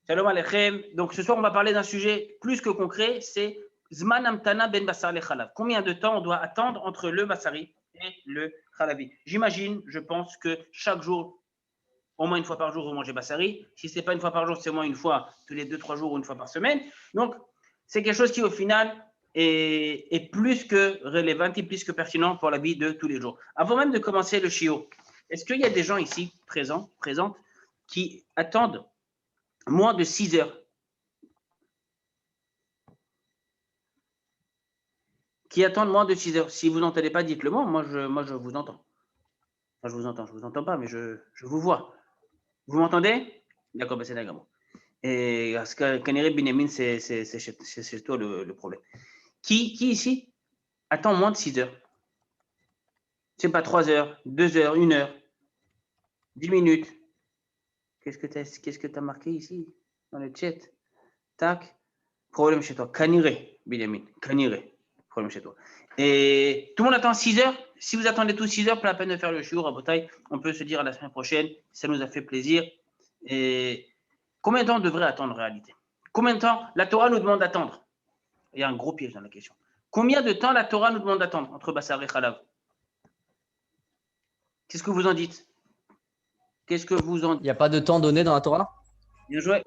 Shalom Aleichem. Donc ce soir, on va parler d'un sujet plus que concret, c'est Zman Amtana ben Basar le Chalav. Combien de temps on doit attendre entre le Basari et le Chalavi? J'imagine, je pense que chaque jour, au moins une fois par jour, vous mangez Basari. Si ce n'est pas une fois par jour, c'est au moins une fois tous les 2-3 jours ou une fois par semaine. Donc, c'est quelque chose qui, au final, est plus que relevant et plus que pertinent pour la vie de tous les jours. Avant même de commencer le Shio, est-ce qu'il y a des gens ici présentes, qui attendent moins de 6 heures? Qui attendent moins de 6 heures. Si vous n'entendez pas, dites-le moi. Moi, je vous entends. Enfin, je vous entends pas, mais je vous vois. Vous m'entendez? D'accord, ben c'est d'accord. Et parce que Kanere Binyamin, c'est chez toi le problème. Qui ici attend moins de 6 heures? C'est pas 3 heures, 2 heures, 1 heure, 10 minutes. Qu'est-ce que tu as marqué ici dans le chat? Tac. Problème chez toi. Kanere Binyamin. Kanere. Problème chez toi. Et tout le monde attend 6 heures. Si vous attendez tous 6 heures, pas la peine de faire le shiur à Botaï. On peut se dire à la semaine prochaine. Ça nous a fait plaisir. Et combien de temps on devrait attendre en réalité? Combien de temps la Torah nous demande d'attendre? Il y a un gros piège dans la question. Combien de temps la Torah nous demande d'attendre entre Bassar et Chalav? Qu'est-ce que vous en dites? Qu'est-ce que vous en dites? Il n'y a pas de temps donné dans la Torah? Bien joué.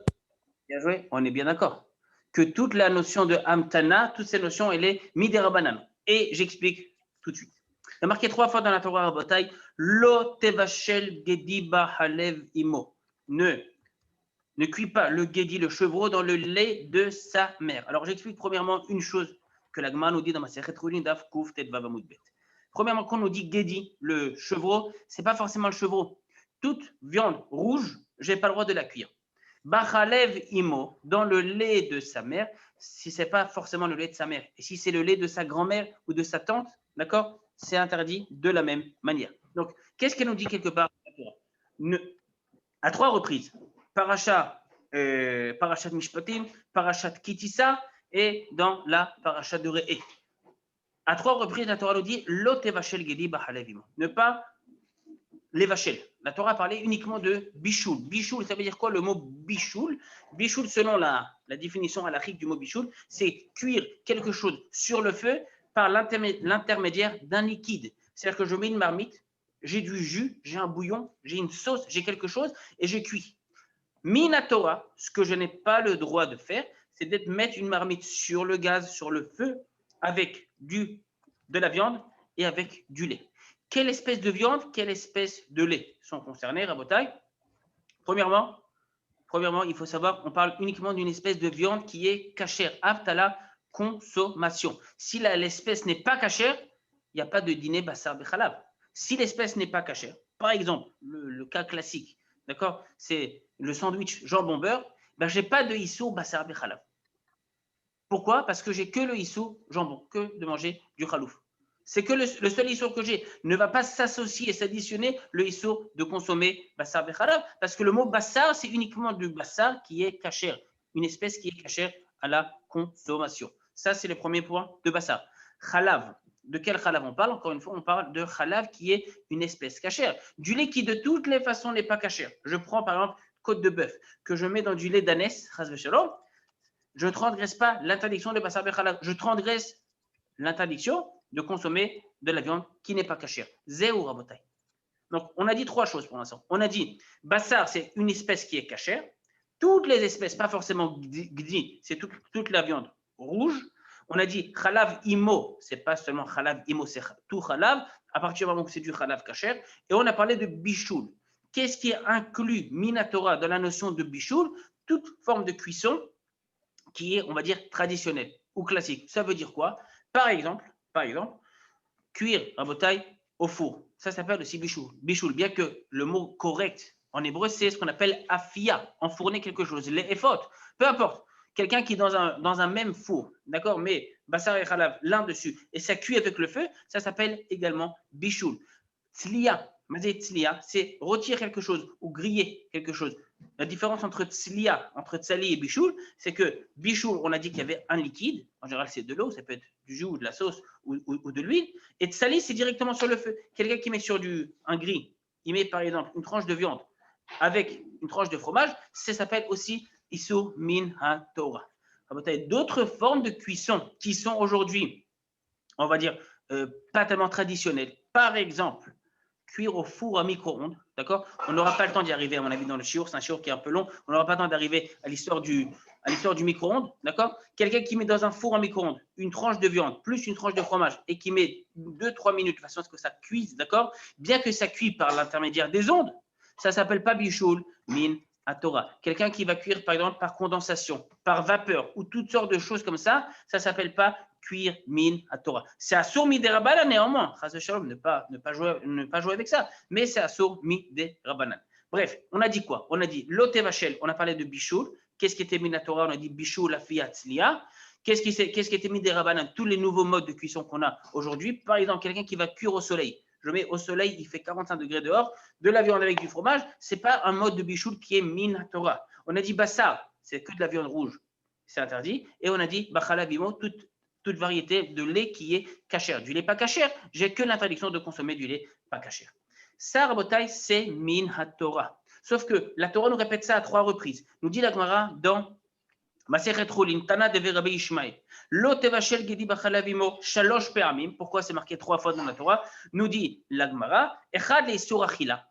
Bien joué. On est bien d'accord. Que toute la notion de Amtana, toutes ces notions, elle est midérabanan. Et j'explique tout de suite. Il y a marqué 3 fois dans la Torah Rabotai, Lo tevashel gedi bahalev imo. Ne cuis pas le gedi, le chevreau, dans le lait de sa mère. Alors j'explique premièrement une chose que la Gemara nous dit dans ma Sechet Rulin Daf Kuf Tet Vav Amud Bet. Premièrement, quand on nous dit gedi, le chevreau, c'est pas forcément le chevreau. Toute viande rouge, j'ai pas le droit de la cuire. Bachalev imo, dans le lait de sa mère, si c'est pas forcément le lait de sa mère, et si c'est le lait de sa grand-mère ou de sa tante, d'accord, c'est interdit de la même manière. Donc, qu'est-ce qu'elle nous dit quelque part? À 3 reprises, Parashat Mishpatim, Parashat Kitissa et dans la Parashat de Re'e. À 3 reprises, la Torah nous dit Lo tevashel gedi bachalev imo. Ne pas l'évachel. La Torah a parlé uniquement de bichoul. Bichoul, ça veut dire quoi le mot bichoul? Bichoul, selon la définition halachique du mot bichoul, c'est cuire quelque chose sur le feu par l'intermédiaire d'un liquide. C'est-à-dire que je mets une marmite, j'ai du jus, j'ai un bouillon, j'ai une sauce, j'ai quelque chose et je cuis. Mina Torah, ce que je n'ai pas le droit de faire, c'est d'être mettre une marmite sur le gaz, sur le feu, avec de la viande et avec du lait. Quelle espèce de viande, quelle espèce de lait sont concernés, Rabotai? Premièrement, il faut savoir, on parle uniquement d'une espèce de viande qui est cachère, apte à la consommation. Si l'espèce n'est pas cachère, il n'y a pas de dîner Bassar Bechalav. Si l'espèce n'est pas cachère, par exemple, le cas classique, d'accord, c'est le sandwich jambon-beurre, ben, je n'ai pas de issou Bassar Bechalav. Pourquoi? Parce que j'ai que le issou jambon, que de manger du khalouf. C'est que le seul issou que j'ai ne va pas s'associer et s'additionner le issou de consommer bassar bechalav, parce que le mot bassar, c'est uniquement du bassar qui est cachère, une espèce qui est cachère à la consommation. Ça, c'est le premier point de bassar. Khalav, de quel khalav on parle? Encore une fois, on parle de khalav qui est une espèce cachère. Du lait qui de toutes les façons n'est pas cachère. Je prends par exemple côte de bœuf que je mets dans du lait d'ânesse, chas v'shalom, je ne transgresse pas l'interdiction de bassar bechalav. Je transgresse l'interdiction de consommer de la viande qui n'est pas cachère. Zéou rabotai. Donc, on a dit 3 choses pour l'instant. On a dit, bassar, c'est une espèce qui est cachère. Toutes les espèces, pas forcément gdi, c'est toute la viande rouge. On a dit, khalav imo, c'est pas seulement khalav imo, c'est tout khalav, à partir du moment où c'est du khalav cachère. Et on a parlé de bichoul. Qu'est-ce qui est inclus, minatora, dans la notion de bichoul? Toute forme de cuisson qui est, on va dire, traditionnelle ou classique. Ça veut dire quoi? Par exemple, cuire un botaille au four. Ça s'appelle aussi bichoul. Bichoul, bien que le mot correct en hébreu, c'est ce qu'on appelle afia, enfourner quelque chose. Les effort, peu importe. Quelqu'un qui est dans un même four, d'accord, mais bassar et khalav, l'un dessus, et ça cuit avec le feu, ça s'appelle également bichoul. Tzliya, c'est rôtir quelque chose ou griller quelque chose. La différence entre tzliya, entre tzali et bichoul, c'est que bichoul, on a dit qu'il y avait un liquide, en général c'est de l'eau, ça peut être du jus ou de la sauce ou de l'huile, et tzali c'est directement sur le feu. Quelqu'un qui met sur un grill, il met par exemple une tranche de viande avec une tranche de fromage, ça s'appelle aussi Issur min ha-Torah. D'autres formes de cuisson qui sont aujourd'hui, on va dire, pas tellement traditionnelles. Par exemple, cuire au four à micro-ondes, d'accord? On n'aura pas le temps d'y arriver, à mon avis, dans le shiur. C'est un shiur qui est un peu long. On n'aura pas le temps d'arriver à l'histoire du micro-ondes, d'accord? Quelqu'un qui met dans un four à micro-ondes une tranche de viande plus une tranche de fromage et qui met 2-3 minutes de façon à ce que ça cuise, d'accord? Bien que ça cuise par l'intermédiaire des ondes, ça ne s'appelle pas bishul min ha-Torah. Quelqu'un qui va cuire, par exemple, par condensation, par vapeur ou toutes sortes de choses comme ça ne s'appelle pas cuire min ha-Torah. C'est assour mi des rabanan néanmoins. Chas v'shalom, ne pas jouer avec ça. Mais c'est assour mi des rabanan. Bref, on a dit quoi? On a dit loté vachel, on a parlé de bishul. Qu'est-ce qui était min ha-Torah? On a dit bishul la fiatzlia. Qu'est-ce qui était mis des rabanan? Tous les nouveaux modes de cuisson qu'on a aujourd'hui. Par exemple, quelqu'un qui va cuire au soleil. Je mets au soleil, il fait 45 degrés dehors, de la viande avec du fromage. Ce n'est pas un mode de bishul qui est min ha-Torah. On a dit bassar, c'est que de la viande rouge. C'est interdit. Et on a dit bachalavimo, toute variété de lait qui est cachère. Du lait pas cachère, j'ai que l'interdiction de consommer du lait pas cachère. Ça, Rabotai, c'est min ha-Torah. Sauf que la Torah nous répète ça à 3 reprises. Nous dit la Gemara dans Masechet Chulin, Tana de Rabbi Ishmael. Lo tevashel gedi bachalavimo shalosh pe'amim. Pourquoi c'est marqué 3 fois dans la Torah? Nous dit la Gemara, echad le'isur achila.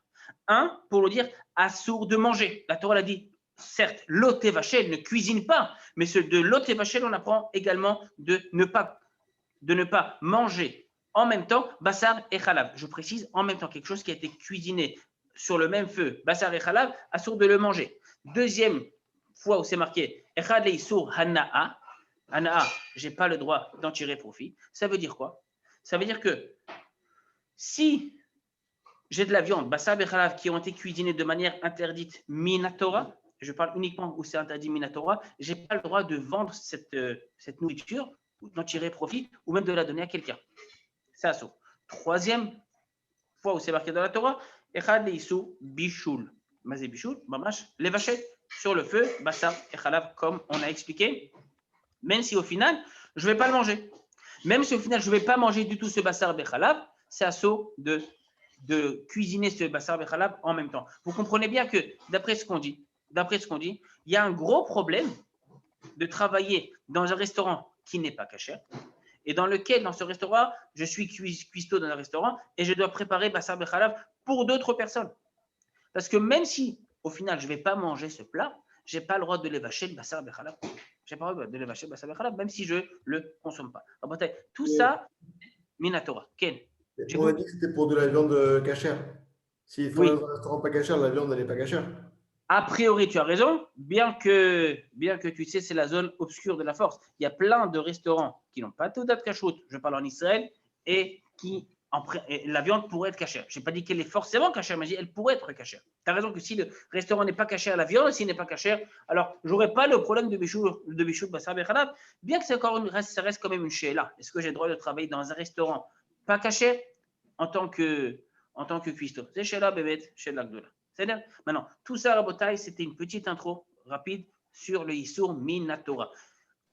Un, pour nous dire assour de manger. La Torah l'a dit. Certes, l'oté vachel ne cuisine pas, mais ce de l'oté vachel, on apprend également de ne pas manger en même temps bassar et chalav. Je précise, en même temps, quelque chose qui a été cuisiné sur le même feu, bassar et chalav, assour de le manger. Deuxième fois où c'est marqué, echad leisur hana'a. Hana'a, je n'ai pas le droit d'en tirer profit. Ça veut dire quoi? Ça veut dire que si j'ai de la viande, bassar et chalav, qui ont été cuisinées de manière interdite, minatora, je parle uniquement où c'est interdit minatora, je n'ai pas le droit de vendre cette nourriture, d'en tirer profit, ou même de la donner à quelqu'un. C'est assaut. Troisième fois où c'est marqué dans la Torah, echad leisou bishul. Mazé bishul, mamash, les vachettes sur le feu, bassar et chalav, comme on a expliqué, même si au final, je ne vais pas le manger. Même si au final, je ne vais pas manger du tout ce bassar et chalav, c'est assaut de cuisiner ce bassar et chalav en même temps. Vous comprenez bien que, d'après ce qu'on dit, il y a un gros problème de travailler dans un restaurant qui n'est pas cachère et dans ce restaurant, je suis cuistot dans un restaurant et je dois préparer bassar bechalav pour d'autres personnes. Parce que même si, au final, je ne vais pas manger ce plat, je n'ai pas le droit de l'évacher le bassar bechalav. Je n'ai pas le droit de l'évacher le bassar bechalav, même si je ne le consomme pas. Alors, tout ça, minatora. Ken, on a dit que c'était pour de la viande cachère. S'ils font oui. dans un restaurant pas cachère, la viande, elle n'est pas cachère. A priori, tu as raison, bien que tu sais, c'est la zone obscure de la force. Il y a plein de restaurants qui n'ont pas tout date cachoute, je parle en Israël, et la viande pourrait être cachère. Je n'ai pas dit qu'elle est forcément cachère, mais elle pourrait être cachère. Tu as raison que si le restaurant n'est pas cachère, la viande aussi n'est pas cachère, alors je n'aurais pas le problème de bichout bassar bechalav, bien que ça reste quand même une sheila. Est-ce que j'ai le droit de travailler dans un restaurant pas cachère en tant que cuistot? C'est sheila bébé, sheila gdola. C'est-à-dire, maintenant, tout ça, Rabotai, c'était une petite intro rapide sur le Issour Minatora.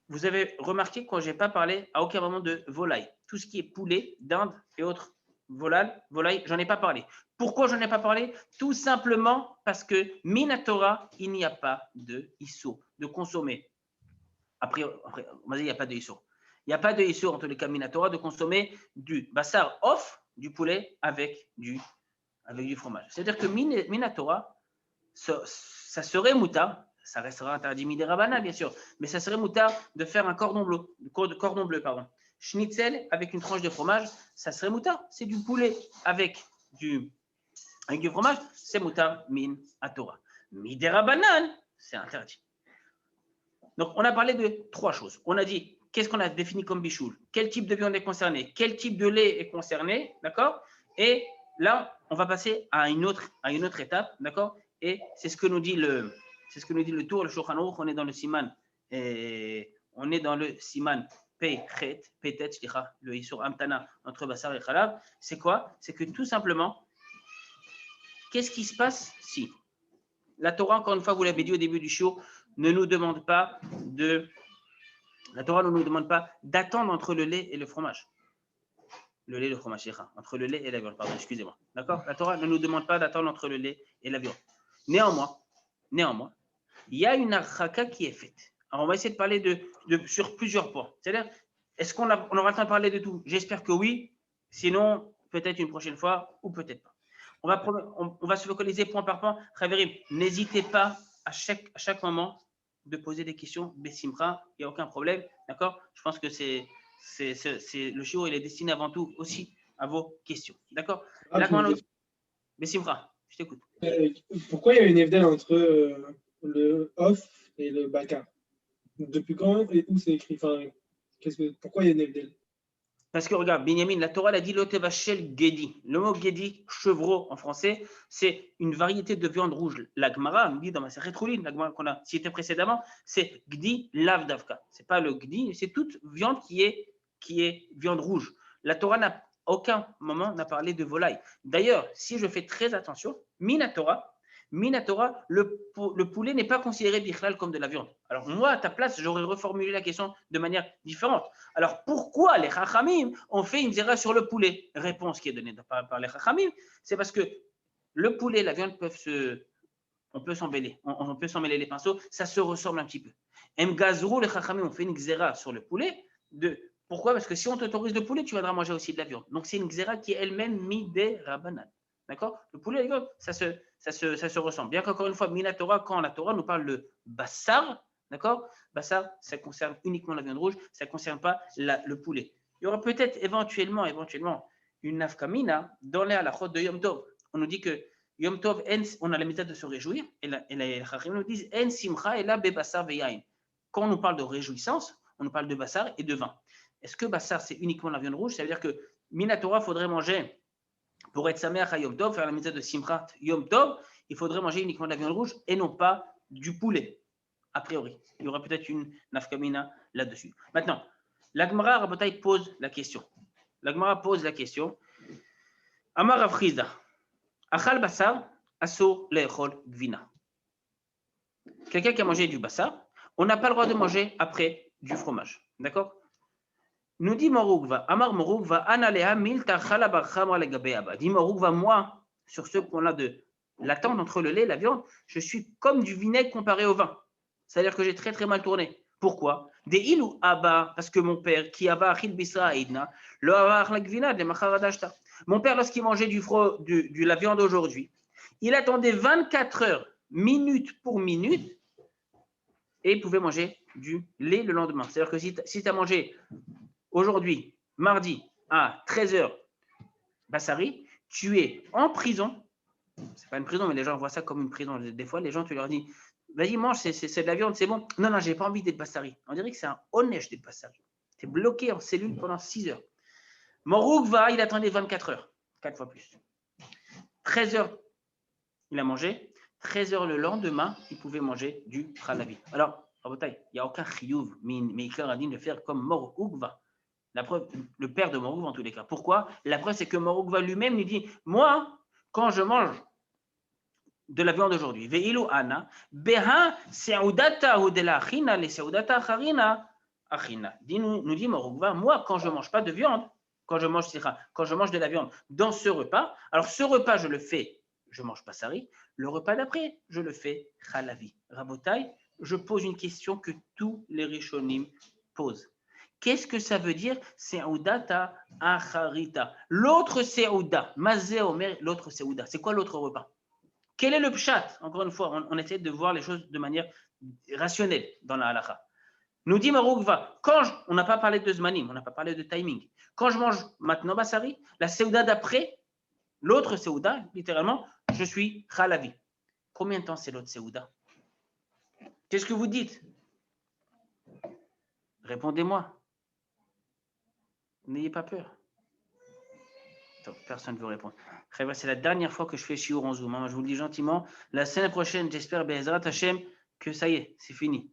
Vous avez remarqué que je n'ai pas parlé à aucun moment de volaille. Tout ce qui est poulet, dinde et autres volailles, j'en ai pas parlé. Pourquoi j'en ai pas parlé? Tout simplement parce que Minatora, il n'y a pas de Issour, de consommer. Après il n'y a pas de Issour. Il n'y a pas de Issour, en tous les cas, Minatora, de consommer du bassar off, du poulet avec du fromage. C'est-à-dire que Minatora, ça serait moutard, ça restera interdit midé rabana, bien sûr, mais ça serait moutard de faire un cordon bleu, pardon. Schnitzel avec une tranche de fromage, ça serait moutard. C'est du poulet avec du fromage, c'est moutard min atora. Midé rabanan, c'est interdit. Donc, on a parlé de 3 choses. On a dit, qu'est-ce qu'on a défini comme bichoul? Quel type de viande est concerné? Quel type de lait est concerné? D'accord? Et là, on va passer à une autre étape, d'accord? Et c'est ce que nous dit le tour, le Shulchan Aruch. On est dans le siman, Petet, le Isur Amtana entre Bassar et Chalav. C'est quoi? C'est que tout simplement, qu'est-ce qui se passe si la Torah, encore une fois, vous l'avez dit au début du show, ne nous demande pas d'attendre entre le lait et le fromage. Le lait et le fromage, entre le lait et la viande, pardon, excusez-moi. D'accord? La Torah ne nous demande pas d'attendre entre le lait et la viande. Néanmoins, il y a une archaka qui est faite. Alors, on va essayer de parler sur plusieurs points. C'est-à-dire, est-ce qu'on aura le temps de parler de tout? J'espère que oui. Sinon, peut-être une prochaine fois ou peut-être pas. On va se focaliser point par point. Khaverim, n'hésitez pas à chaque moment de poser des questions. Bessimra, il n'y a aucun problème. D'accord? Je pense que le shiur, il est destiné avant tout aussi à vos questions. D'accord? Bessimra, je t'écoute. Pourquoi il y a une Evdel entre le off et le baka? Depuis quand et où c'est écrit? Enfin, pourquoi il y a une Evdel? Parce que regarde, Binyamin, la Torah elle a dit l'otevachel gedi. Le mot gedi, chevreau en français, c'est une variété de viande rouge. La Gemara nous dit dans ma Rétrouline, la Gemara qu'on a citée précédemment, c'est gdi lav davka. C'est pas le gdi, c'est toute viande qui est viande rouge. La Torah n'a aucun moment n'a parlé de volaille. D'ailleurs, si je fais très attention, Minatora, le poulet n'est pas considéré bichlal comme de la viande. Alors moi, à ta place, j'aurais reformulé la question de manière différente. Alors pourquoi les chachamim ont fait une zéra sur le poulet? Réponse qui est donnée par les chachamim, c'est parce que le poulet et la viande on peut s'en mêler les pinceaux, ça se ressemble un petit peu. Mgazrou, les chachamim ont fait une zéra sur le poulet. Pourquoi? Parce que si on t'autorise le poulet, tu viendras manger aussi de la viande. Donc c'est une zéra qui est elle-même midé rabanan. D'accord? Le poulet et la viande, ça se ressemble. Bien qu'encore une fois, Minatora, quand la Torah nous parle de bassar, d'accord? Bassar, ça concerne uniquement la viande rouge, ça ne concerne pas le poulet. Il y aura peut-être éventuellement une nafkamina dans les halachot de Yom Tov. On nous dit que Yom Tov, on a la méthode de se réjouir, et les chachamim nous disent en simcha et la bebassar veyain. Quand on nous parle de réjouissance, on nous parle de bassar et de vin. Est-ce que bassar, c'est uniquement la viande rouge? Ça veut dire que Minatora, faudrait manger. Pour être sameach à Yom Tov, faire la méthode de Simchat Yom Tov, il faudrait manger uniquement de la viande rouge et non pas du poulet, a priori. Il y aura peut-être une nafkamina là-dessus. Maintenant, la Gemara Rabotai pose la question. Amar Rav Chizda, Achal Bassar, Asur Le'echol Gvina. Quelqu'un qui a mangé du bassar, on n'a pas le droit de manger après du fromage. D'accord? Nous dit Morugva, Amar Morugva, Analea milta chalabar chamra legabeaba. Dit Morugva, moi, sur ce point-là de l'attente entre le lait et la viande, je suis comme du vinaigre comparé au vin. C'est-à-dire que j'ai très très mal tourné. Pourquoi? Des il ou abba, parce que mon père, qui abba achil bisra aidna, le avar lagvina de macharadashta. Mon père, lorsqu'il mangeait de la viande aujourd'hui, il attendait 24 heures, minute pour minute, et il pouvait manger du lait le lendemain. C'est-à-dire que si tu as mangé aujourd'hui, mardi, à 13h, Bassari, tu es en prison. C'est pas une prison, mais les gens voient ça comme une prison. Des fois, les gens, tu leur dis, vas-y, mange, c'est de la viande, c'est bon. Non, j'ai pas envie d'être Bassari. On dirait que c'est un honnête d'être Bassari. Tu es bloqué en cellule pendant 6 heures. Moroukva, il attendait 24 heures, 4 fois plus. 13 heures, il a mangé. 13 heures le lendemain, il pouvait manger du khalavi. Alors, il n'y a aucun chiyuv, mais il a dit de faire comme Moroukva. La preuve, le père de Moroukva en tous les cas. Pourquoi? La preuve, c'est que Moroukva lui-même lui dit, moi, quand je mange de la viande aujourd'hui, ve'ilu ana, beha se'udata hudela achina, le se'udata acharina achina. Nous dit Moroukva, moi, quand je ne mange pas de viande, quand je mange de la viande dans ce repas, alors ce repas, je le fais, je mange pas sari, le repas d'après, je le fais chalavi. Rabotai, je pose une question que tous les rishonim posent. Qu'est-ce que ça veut dire? Se'udata acharita. L'autre se'uda, mazé omer, l'autre se'uda. C'est quoi l'autre repas? Quel est le pshat? Encore une fois, on essaie de voir les choses de manière rationnelle dans la halakha. Nous dit Maroukva, on n'a pas parlé de zmanim, on n'a pas parlé de timing. Quand je mange maintenant Bassari, la seouda d'après, l'autre seouda, littéralement, je suis chalavi. Combien de temps c'est l'autre seouda? Qu'est-ce que vous dites? Répondez-moi. N'ayez pas peur. Attends, personne ne veut répondre. C'est la dernière fois que je fais shiur en Zoom. Je vous le dis gentiment. La semaine prochaine, j'espère, Be'ezrat Hashem, que ça y est, c'est fini.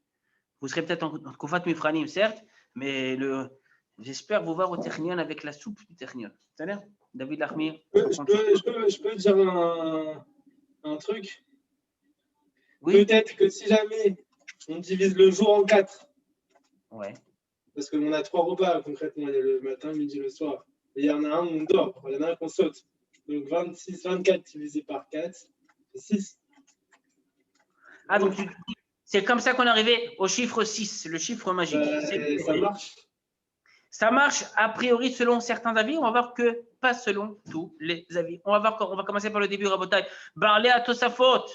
Vous serez peut-être en Kofat Mifranim, certes, mais j'espère vous voir au Technion avec la soupe du Technion. C'est-à-dire, David Lahmir. Je peux dire un truc? Oui. Peut-être que si jamais on divise le jour en 4, ouais. Parce qu'on a 3 repas concrètement, il y a le matin, le midi, le soir. Et il y en a un où on dort, il y en a un qu'on saute. Donc 24 divisé par 4, c'est 6. Ah, donc C'est comme ça qu'on est arrivé au chiffre 6, le chiffre magique. Ça marche. Ça marche a priori selon certains avis. On va voir que pas selon tous les avis. On va commencer par le début, Rabotai. Barlé à Tosafot.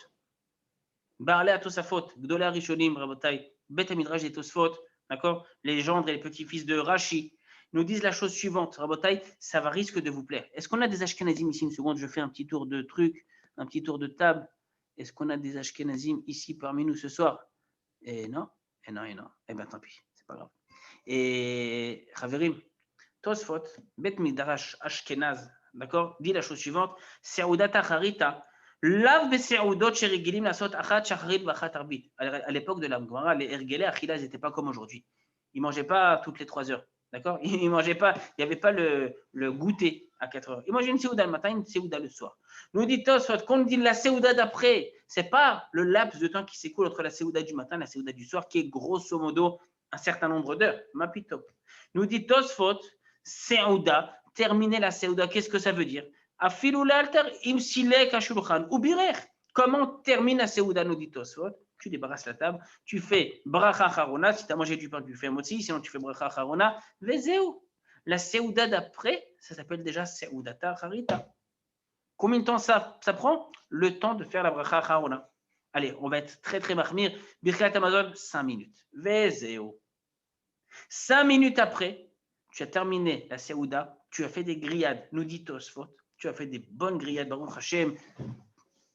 Barlé à Tosafot. Gdolé Rishonim, Rabotai. Bet Midrash et Tosfot. D'accord? Les gendres et les petits-fils de Rashi nous disent la chose suivante. Rabotai, ça va risque de vous plaire. Est-ce qu'on a des Ashkenazim ici? Une seconde, je fais un petit tour de truc, un petit tour de table. Est-ce qu'on a des Ashkenazim ici parmi nous ce soir? Et non, et non, et non. Eh bien, tant pis, c'est pas grave. Et Chaverim, Tosfot, Bet Midrash Ashkenaz, d'accord, dit la chose suivante, Seoudat Acharita, Lav Beseoudot Sherigilim Lasot Achat Shacharit Vachat Arbit. À l'époque de la Gemara, les Ergelé Achila, ils n'étaient pas comme aujourd'hui. Ils ne mangeaient pas toutes les 3 heures, d'accord? Ils mangeaient pas, il n'y avait pas le goûter à 4 heures. Ils mangeaient une Seouda le matin, une Seouda le soir. Nous dit Tosfot, qu'on dit la Seouda d'après, ce n'est pas le laps de temps qui s'écoule entre la Seouda du matin et la Seouda du soir, qui est grosso modo un certain nombre d'heures. Mapito. Nous dit Tosfot, Seouda, terminer la Seouda, qu'est-ce que ça veut dire? Comment termine la Seouda, nous dit Tosfot? Tu débarrasses la table, tu fais bracha charona, si tu as mangé du pain, tu fais motzi, sinon tu fais bracha charona, vezeu. La Seouda d'après, ça s'appelle déjà Seoudata Harita. Combien de temps ça prend? Le temps de faire la bracha charona. Allez, on va être très très mahmir. Birkat Amazon, 5 minutes. Vezeu. 5 minutes après, tu as terminé la Seouda, tu as fait des grillades, nous dit Tosfot, tu as fait des bonnes grillades, Baruch Hashem,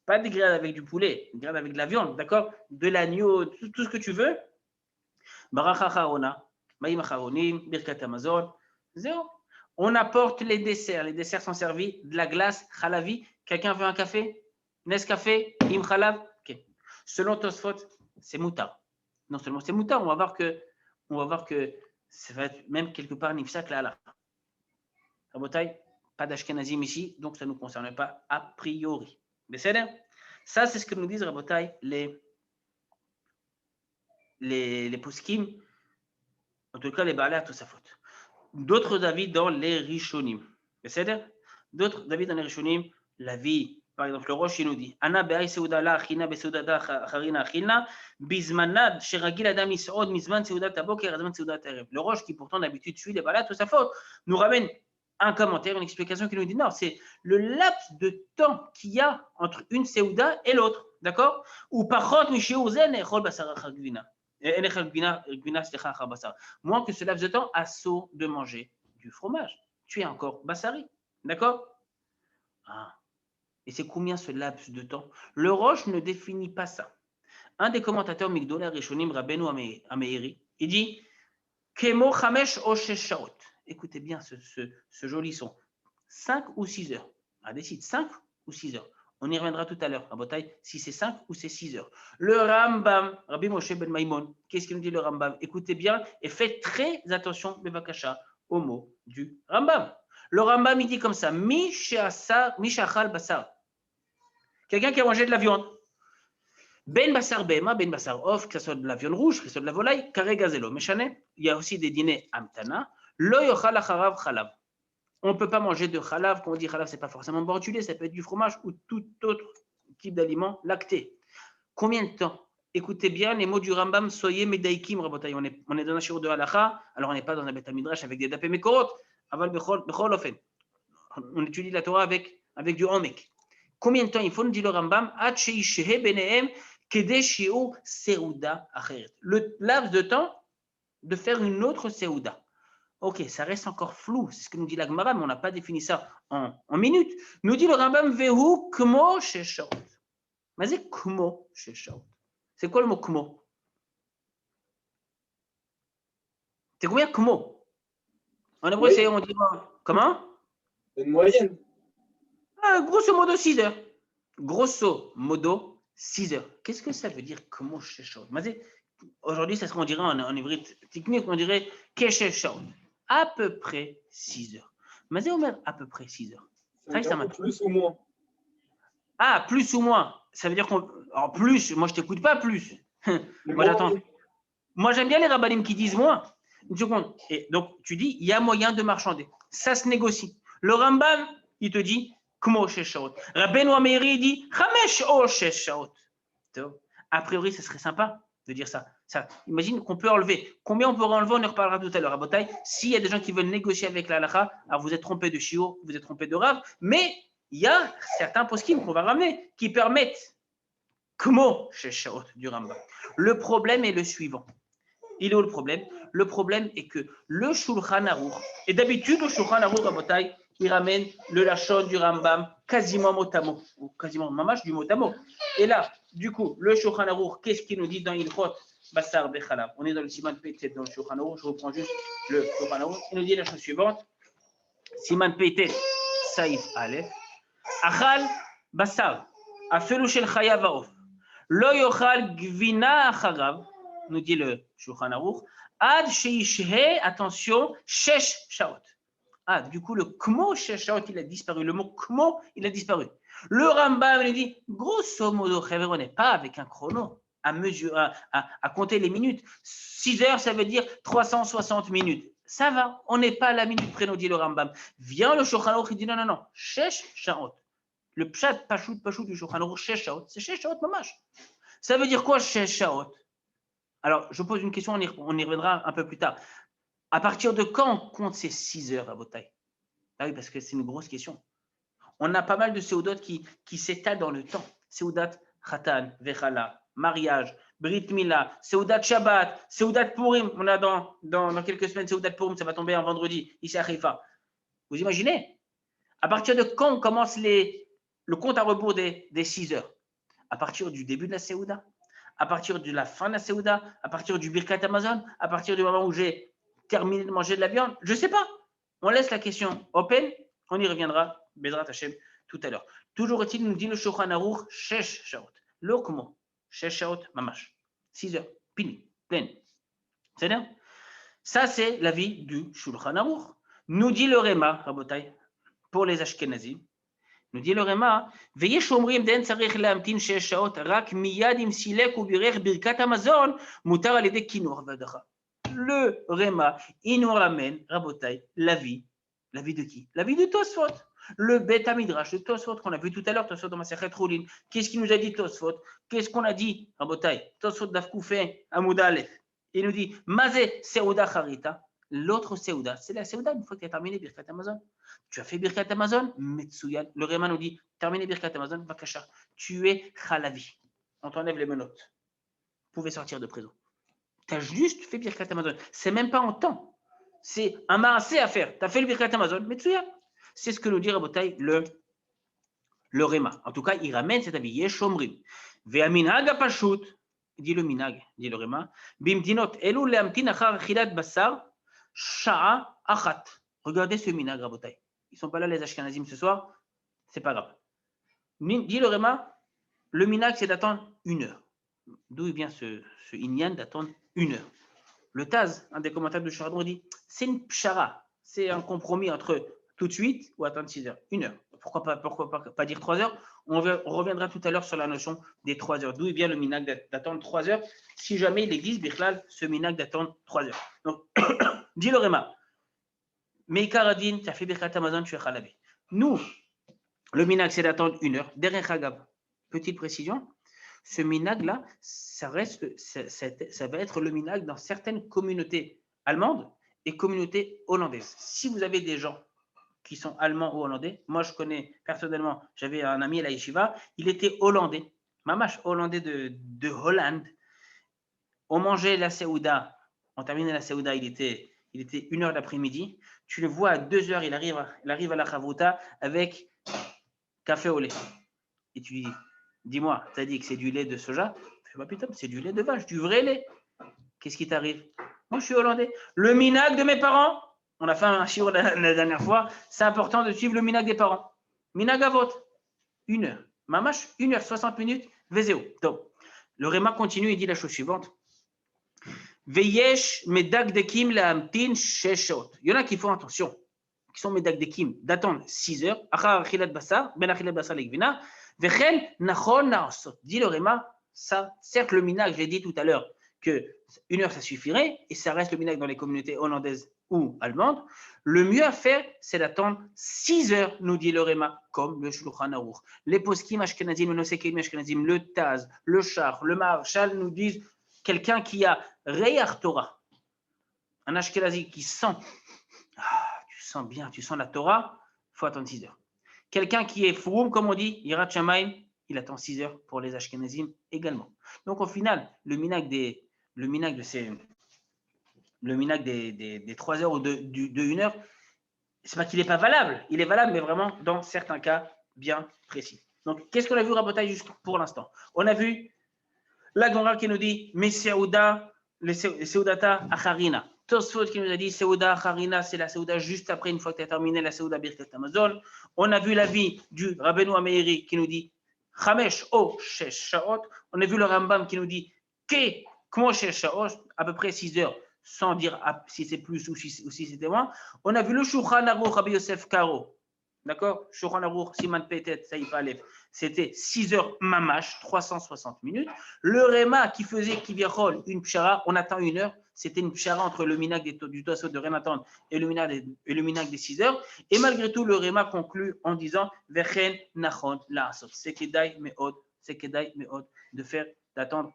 pas des grillades avec du poulet, des grillades avec de la viande, d'accord? De l'agneau, tout ce que tu veux. Baracha Charona, Maïm Charonim, Birkat Amazon, zéro. On apporte les desserts sont servis, de la glace, Chalavi. Quelqu'un veut un café? Nescafé, Im Chalav? Ok. Selon Tosfot, c'est moutard. Non seulement c'est moutard, on va voir que ça va être même quelque part nifsak la halakha. Rabotai, pas d'ashkenazim ici, donc ça ne nous concerne pas a priori. Mais c'est là. Ça, c'est ce que nous disent Rabotai les poskim, en tout cas les Baalei Tosafot. D'autres avis dans les Rishonim. Mais c'est là. D'autres avis dans les Rishonim, la vie. Par exemple, le Rosh, il nous dit Ana be'ay seuda la achina be'seudata charina achilna bizmanad sheragil adam is'od mizman seudat aboker azman seudat erev. Le Rosh, qui pourtant d'habitude suit les Baalei Tosafot, nous ramène un commentaire, une explication qui nous dit non, c'est le laps de temps qu'il y a entre une Seuda et l'autre, d'accord? Ou parchot misheuzen echol basar chagvina. Moins que ce laps de temps, assaut de manger du fromage. Tu es encore bassari, d'accord? Et c'est combien ce laps de temps? Le Rosh ne définit pas ça. Un des commentateurs Migdolei Rishonim, Rabbeinu Ameiri, il dit Kemo chamesh o shesh shaot. Écoutez bien ce joli son. 5 ou 6 heures. Décide, 5 ou 6 heures. On y reviendra tout à l'heure, à Botaï, si c'est 5 ou c'est 6 heures. Le Rambam, Rabbi Moshe ben Maimon, qu'est-ce qu'il nous dit le Rambam? Écoutez bien et faites très attention, Bevakasha, au mot du Rambam. Le Rambam, il dit comme ça, Mishachal Basar. Quelqu'un qui a mangé de la viande. Ben Basar Bema, Ben Basar Off, que ce soit de la viande rouge, que ce soit de la volaille, Kare Gazelo, Meshane. Il y a aussi des dîners Amtana. Lo Yochal Acharav Chalav. On ne peut pas manger de chalav. Quand on dit chalav, ce n'est pas forcément bord du lait, ça peut être du fromage ou tout autre type d'aliment lacté. Combien de temps? Écoutez bien les mots du Rambam, soyez medaikim, rabotai. On est dans un shiur de halakha, alors on n'est pas dans un Beth Midrash avec des dapé mekorot. Aval bechol ofen. On étudie la Torah avec du omek. Combien de temps il faut, nous dit le Rambam, le laps de temps de faire une autre seuda. Ok, ça reste encore flou, c'est ce que nous dit la Gemara, mais on n'a pas défini ça en minutes. Nous dit le Rambam, Vehu kmo sheshaot. Mais c'est kmo sheshaot. C'est quoi le mot kmo? C'est combien kmo? En hébreu, c'est, on dit comment? Une moyenne. Grosso modo 6 heures. Grosso modo 6 heures. Qu'est-ce que ça veut dire kmo sheshaot? Aujourd'hui, ça serait, on dirait en hébreu technique, on dirait kesheshaot. À peu près 6 heures. Mais c'est à peu près 6 heures. Ça plus ou moins. Ah, plus ou moins. Ça veut dire qu'on. Alors, plus, moi je ne t'écoute pas plus. Moi j'attends. Moi j'aime bien les rabbanim qui disent moins. Une seconde. Et donc tu dis, il y a moyen de marchander. Ça se négocie. Le Rambam, il te dit, Kmo sheshaot. Rabbeinu Ameiri dit, Chamesh o sheshaot. A priori, ce serait sympa de dire ça. Imagine qu'on peut enlever. Combien on peut enlever, on en reparlera tout à l'heure à Botaï. S'il y a des gens qui veulent négocier avec la halakha, alors vous êtes trompé de shiur, vous êtes trompé de rav, mais il y a certains poskim qu'on va ramener qui permettent comment chez Shaot du Rambam. Le problème est le suivant. Il est où le problème? Le problème est que le Shulchan Aruch, et d'habitude le Shulchan Aruch à Botaï, il ramène le Lachon du Rambam quasiment mot à mot, ou quasiment mamash du mot à mot. Et là, du coup, le Shulchan Aruch, qu'est-ce qu'il nous dit dans Ilchot Bassar Bechalab? On est dans le Siman Peitet, dans le Shulchan Aruch, je reprends juste le Shulchan Aruch. Il nous dit la chose suivante. Siman Peitet, Saïf Aleph, Achal Bassar, Afelu Shel Chayav Aof, Lo Yochal Gvina Acharav, nous dit le Shulchan Aruch, Ad Sheishhe, attention, Shesh Shaot. Ah, du coup, le Kmo Shesh Shaot, il a disparu. Le mot Kmo, il a disparu. Le Rambam, il dit, grosso modo, on n'est pas avec un chrono à compter les minutes. 6 heures, ça veut dire 360 minutes. Ça va, on n'est pas à la minute près, nous dit le Rambam. Vient le Shulchan Aruch, il dit non, Shesh Shaot. Le Pshat Pashut du Shulchan Aruch, Shesh Shaot, c'est Shesh Shaot mamash. Ça veut dire quoi, Shesh Shaot? Alors, je pose une question, on y reviendra un peu plus tard. À partir de quand on compte ces 6 heures à Botaï? Ah oui, parce que c'est une grosse question. On a pas mal de Seudot qui s'étalent dans le temps. Seudat Khatan, Vechala, mariage, Brit Mila, Seudat Shabbat, Seudat Purim. On a dans quelques semaines Seudat Purim, ça va tomber un vendredi, ici à Haifa. Vous imaginez? À partir de quand on commence le compte à rebours des 6 heures? À partir du début de la Seuda? À partir de la fin de la Seuda, à partir du Birkat Amazon, à partir du moment où j'ai terminé de manger de la viande, je ne sais pas. On laisse la question open, on y reviendra, Bezrat Hashem, tout à l'heure. Toujours est-il, nous dit le Shulchan Aruch, Shesh Shaot. L'Okmo, Shesh Shaot, Mamash. 6 heures, pini, pleine. C'est bien? Ça, c'est l'avis du Shulchan Aruch. Nous dit le Réma, Rabotai, pour les Ashkenazim. nous dit le Réma, ויש אומרים דאין צריך להמתין 6 שעות, רק מיד אם סילק ובירך ברכת המזון, מותר על ידי קינוח והדחה. Le Réma, il nous ramène, Rabotai, l'avis de qui? L'avis de Tosfot. Le Beth Midrash de Tosfot qu'on a vu tout à l'heure, Tosfot dans Masechet Roulin. Qu'est-ce qu'il nous a dit Tosfot? Qu'est-ce qu'on a dit, Rabotai? Tosfot d'Afkoufé, Amoud Aleph. Il nous dit, Mazé Seuda Charita. L'autre Seuda, c'est la Seuda une fois que tu as terminé Birkat Amazon. Tu as fait Birkat Amazon, Metsuyan. Le Réma nous dit, terminé Birkat Amazon, Bakasha. Tu es Chalavi. On t'enlève les menottes. Vous pouvez sortir de prison. Tu as juste fait Birkat Amazon. C'est même pas en temps. C'est un maasé à faire. Tu as fait le Birkat Amazon, Metsuyan. C'est ce que nous dit Rabotai le Réma. En tout cas, il ramène cet avis. Yesh Omrim. Ve'aminhag apashut. Dit le minag, dit le Réma. Bimdinot elu leamtin achar achilat basar sha'a achat. Regardez ce minag, Rabotai. Ils ne sont pas là, les Ashkenazim, ce soir. C'est pas grave. Dit le Réma, le minag, c'est d'attendre 1 heure. D'où il vient ce inyan d'attendre 1 heure. Le Taz, un des commentateurs de Chardon, dit c'est une pshara. C'est un compromis entre tout de suite ou attendre 6 heures. 1 heure. Pourquoi pas dire 3 heures? On reviendra tout à l'heure sur la notion des 3 heures. D'où il vient le minag d'attendre 3 heures, si jamais il existe, Birklal, ce minag d'attendre 3 heures. Donc, dit le Réma, Meikaradin, tu as fait Birkat Amazon, tu es Chalavi. Nous, le minag, c'est d'attendre 1 heure. Derech Hagav, petite précision, ce minag-là, ça va être le minag dans certaines communautés allemandes et communautés hollandaises. Si vous avez des gens qui sont allemands ou hollandais, moi je connais personnellement, j'avais un ami à la Yeshiva, il était hollandais, mamash hollandais de Hollande. On mangeait la Seouda, on terminait la Seouda, il était 1 heure d'après-midi. Tu le vois à 2 heures, il arrive à la Chavruta avec café au lait. Et tu lui dis, dis-moi, tu as dit que c'est du lait de soja? Je sais pas, putain, c'est du lait de vache, du vrai lait. Qu'est-ce qui t'arrive? Moi, je suis hollandais. Le minag de mes parents, on a fait un shiur la dernière fois, c'est important de suivre le minag des parents. Minag à vote, 1 heure. Mamash, 1 heure, 60 minutes, Vézéo. Donc, le Réma continue et dit la chose suivante. Veyesh medag dekim laamtin sheshot. Il y en a qui font attention, qui sont medag dekim, d'attendre 6 heures. Achar achilat basar, ben achilat basar legvina. Vechel nachon naasot. Dit le Réma, ça, certes le minag, je l'ai dit tout à l'heure, que 1 heure ça suffirait, et ça reste le minag dans les communautés hollandaises ou allemandes. Le mieux à faire, c'est d'attendre 6 heures, nous dit le Réma, comme le Shulchan Aruch. Les poskim ashkenazim, le nosekim ashkenazim, le Taz, le Shach, le Maharshal nous disent quelqu'un qui a Reyar Torah, un Ashkenazi qui sent, tu sens bien, tu sens la Torah, il faut attendre 6 heures. Quelqu'un qui est Froum, comme on dit, Yirat Shamayim, il attend 6 heures pour les Ashkenazim également. Donc au final, le minag des 3 heures ou de 1 heure, c'est pas qu'il n'est pas valable, il est valable, mais vraiment dans certains cas bien précis. Donc, qu'est-ce qu'on a vu, Rabotai, juste pour l'instant? On a vu la Gemara qui nous dit, mais Seouda, le Seoudata Acharina. Tosfot qui nous a dit, Seouda Acharina, c'est la Seouda juste après, une fois que tu as terminé la Seouda Birkat Amazon. On a vu l'avis du Rabbeinu Ameiri qui nous dit, Chamesh o Shesh Shaot. On a vu le Rambam qui nous dit, Ke Kmo Shesh Shaot, à peu près 6 heures, sans dire si c'est plus ou si c'était moins. On a vu le Shulchan Aruch Rabbi Yosef Karo. D'accord? Shulchan Aruch, Siman Petet, Saïf Aleph. C'était 6 heures mamash, 360 minutes. Le Réma qui faisait Kiviachol, une pshara, on attend 1 heure. C'était une pshara entre le minag du Tosfot de Renatan et le minag des 6 heures. Et malgré tout, le Réma conclut en disant Vechen Nachon Laasot. C'est Kedai Meod de faire, d'attendre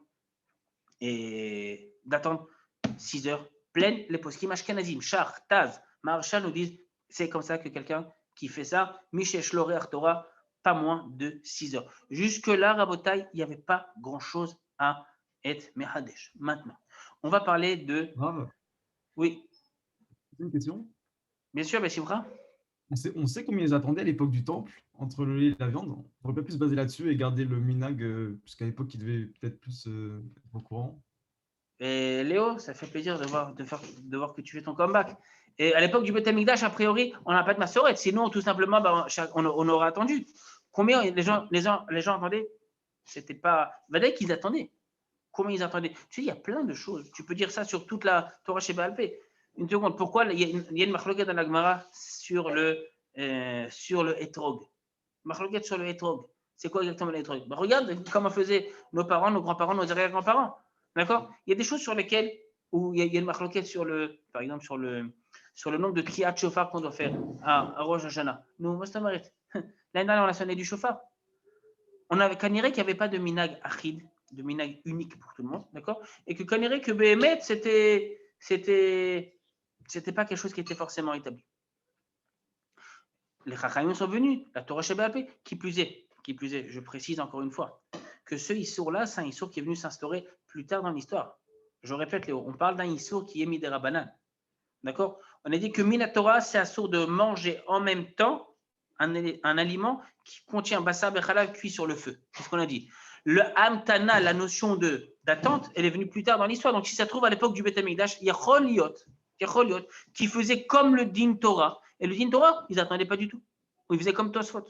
6 heures pleines. Les poskim ashkenazim, Shach, Taz, Maharsha nous disent c'est comme ça que quelqu'un qui fait ça, Mishesh Loré Torah, pas moins de 6 heures. Jusque-là, Rabotai, il n'y avait pas grand-chose à être Mehadesh. Maintenant, on va parler de. Grave. Oui. C'est une question. Bien sûr, Bessimra. On sait combien ils attendaient à l'époque du temple entre le lait et la viande. On aurait pas pu se baser là-dessus et garder le minag, puisqu'à l'époque, il devait peut-être plus être au courant. Et Léo, ça fait plaisir de voir que tu fais ton comeback. Et à l'époque du Beth Amikdash, a priori, on n'a pas de Massoret. Sinon, tout simplement, on aurait attendu. Combien les gens attendaient? C'était pas. Vadek, qu'ils attendaient. Combien ils attendaient? Tu sais, il y a plein de choses. Tu peux dire ça sur toute la Torah chez Baal Pé. Une seconde. Pourquoi il y a une marloquette dans la Gemara sur le Etrog? Marloquette sur le Etrog. C'est quoi exactement le Etrog? Regarde comment faisaient nos parents, nos grands-parents, nos arrière-grands-parents. D'accord? Il y a des choses sur lesquelles, où il y a une marloquette par exemple, sur le nombre de Kriyat Shofar qu'on doit faire à Rosh Hashanah. Nous, Mostamarit. L'année dernière, on a sonné du Shofar. On avait Kaniré qu'il n'y avait pas de minag achid, de minag unique pour tout le monde, d'accord? Et que Kaniré que Behemet, c'était pas quelque chose qui était forcément établi. Les Chachamim sont venus, la Torah Sheba'al Peh, qui plus est, je précise encore une fois, que ce Issour-là, c'est un Issour qui est venu s'instaurer plus tard dans l'histoire. Je répète, Léo, on parle d'un Issour qui est Midera Banan. D'accord? On a dit que Minatora, c'est un Issour de manger en même temps un aliment qui contient Bassar Bechalav cuit sur le feu. C'est ce qu'on a dit. Le Hamtana, la notion d'attente, elle est venue plus tard dans l'histoire. Donc, si ça se trouve à l'époque du Beth Amikdash, il y a Choliot qui faisait comme le Din Torah. Et le Din Torah, ils n'attendaient pas du tout. Ils faisaient comme Tosfot.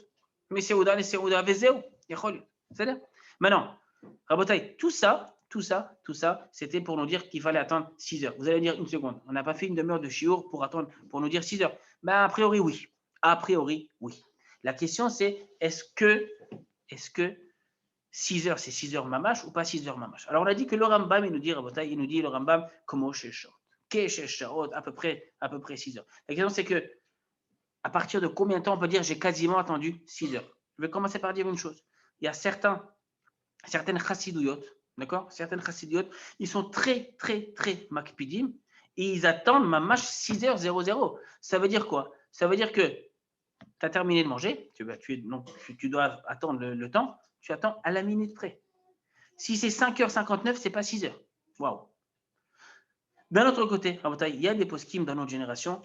Mais Seouda, les Seouda, Vezeu, il y a Choliot. C'est-à-dire, maintenant, Rabotai, tout ça, c'était pour nous dire qu'il fallait attendre 6 heures. Vous allez dire une seconde. On n'a pas fait une demi-heure de chiour pour nous dire 6 heures. Ben, a priori, oui. A priori, oui. La question, c'est est-ce que 6 heures, c'est 6 heures mamash ou pas 6 heures mamash? Alors, on a dit que le Rambam, il nous dit le Rambam, comment Sheshot, à peu près 6 heures. La question, c'est que à partir de combien de temps on peut dire j'ai quasiment attendu 6 heures? Je vais commencer par dire une chose. Il y a certaines chassidouyot, d'accord? Certaines chassidouyot, ils sont très, très, très makpidim et ils attendent mamash 6h00. Ça veut dire quoi? Ça veut dire que tu as terminé de manger, tu dois attendre le temps, tu attends à la minute près. Si c'est 5h59, ce n'est pas 6 heures. Waouh! D'un autre côté, il y a des poskim dans notre génération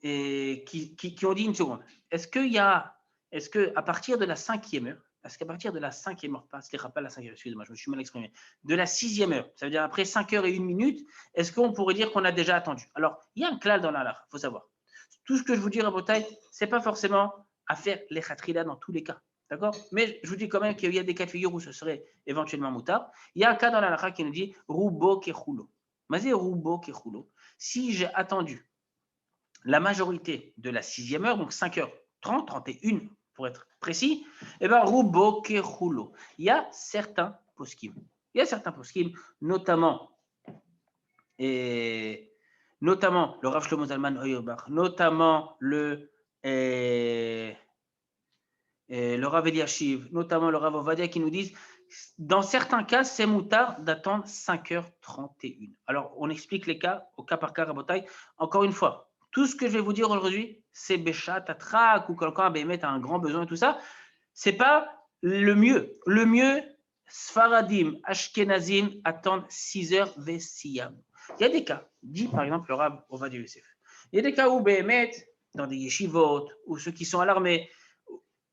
et qui ont dit une seconde. Est-ce qu'à partir de la 5e heure, pas la 5e, excusez-moi, je me suis mal exprimé, de la 6e heure, ça veut dire après 5h01, est-ce qu'on pourrait dire qu'on a déjà attendu? Alors, il y a un klal dans la halakha, il faut savoir. Tout ce que je vous dis, Rabotai, ce n'est pas forcément à faire les khatrila dans tous les cas. D'accord? Mais je vous dis quand même qu'il y a des cas de figure où ce serait éventuellement moutard. Il y a un cas dans la halakha qui nous dit Rubo kechulo. Mazé Rubo kechulo. Si j'ai attendu la majorité de la 6e heure, donc 5h30, 31 pour être précis, eh bien Rubo kechulo. Il y a certains poskim, notamment le Rav Shlomo Zalman Auerbach, notamment le Rav Eliashiv, notamment le Rav Ovadia qui nous disent Dans certains cas, c'est moutard d'attendre 5h31. Alors, on explique les cas, au cas par cas, Rabotai. Encore une fois, tout ce que je vais vous dire aujourd'hui, c'est Béchat, Tatrak, ou quelqu'un a un grand besoin et tout ça. Ce n'est pas le mieux. Le mieux, Sfaradim, Ashkenazim attendent 6h Vessiyam. Il y a des cas, dit par exemple le Rab Ovadia Yosef. Il y a des cas où Béhémet, dans des yeshivot, ou ceux qui sont à l'armée,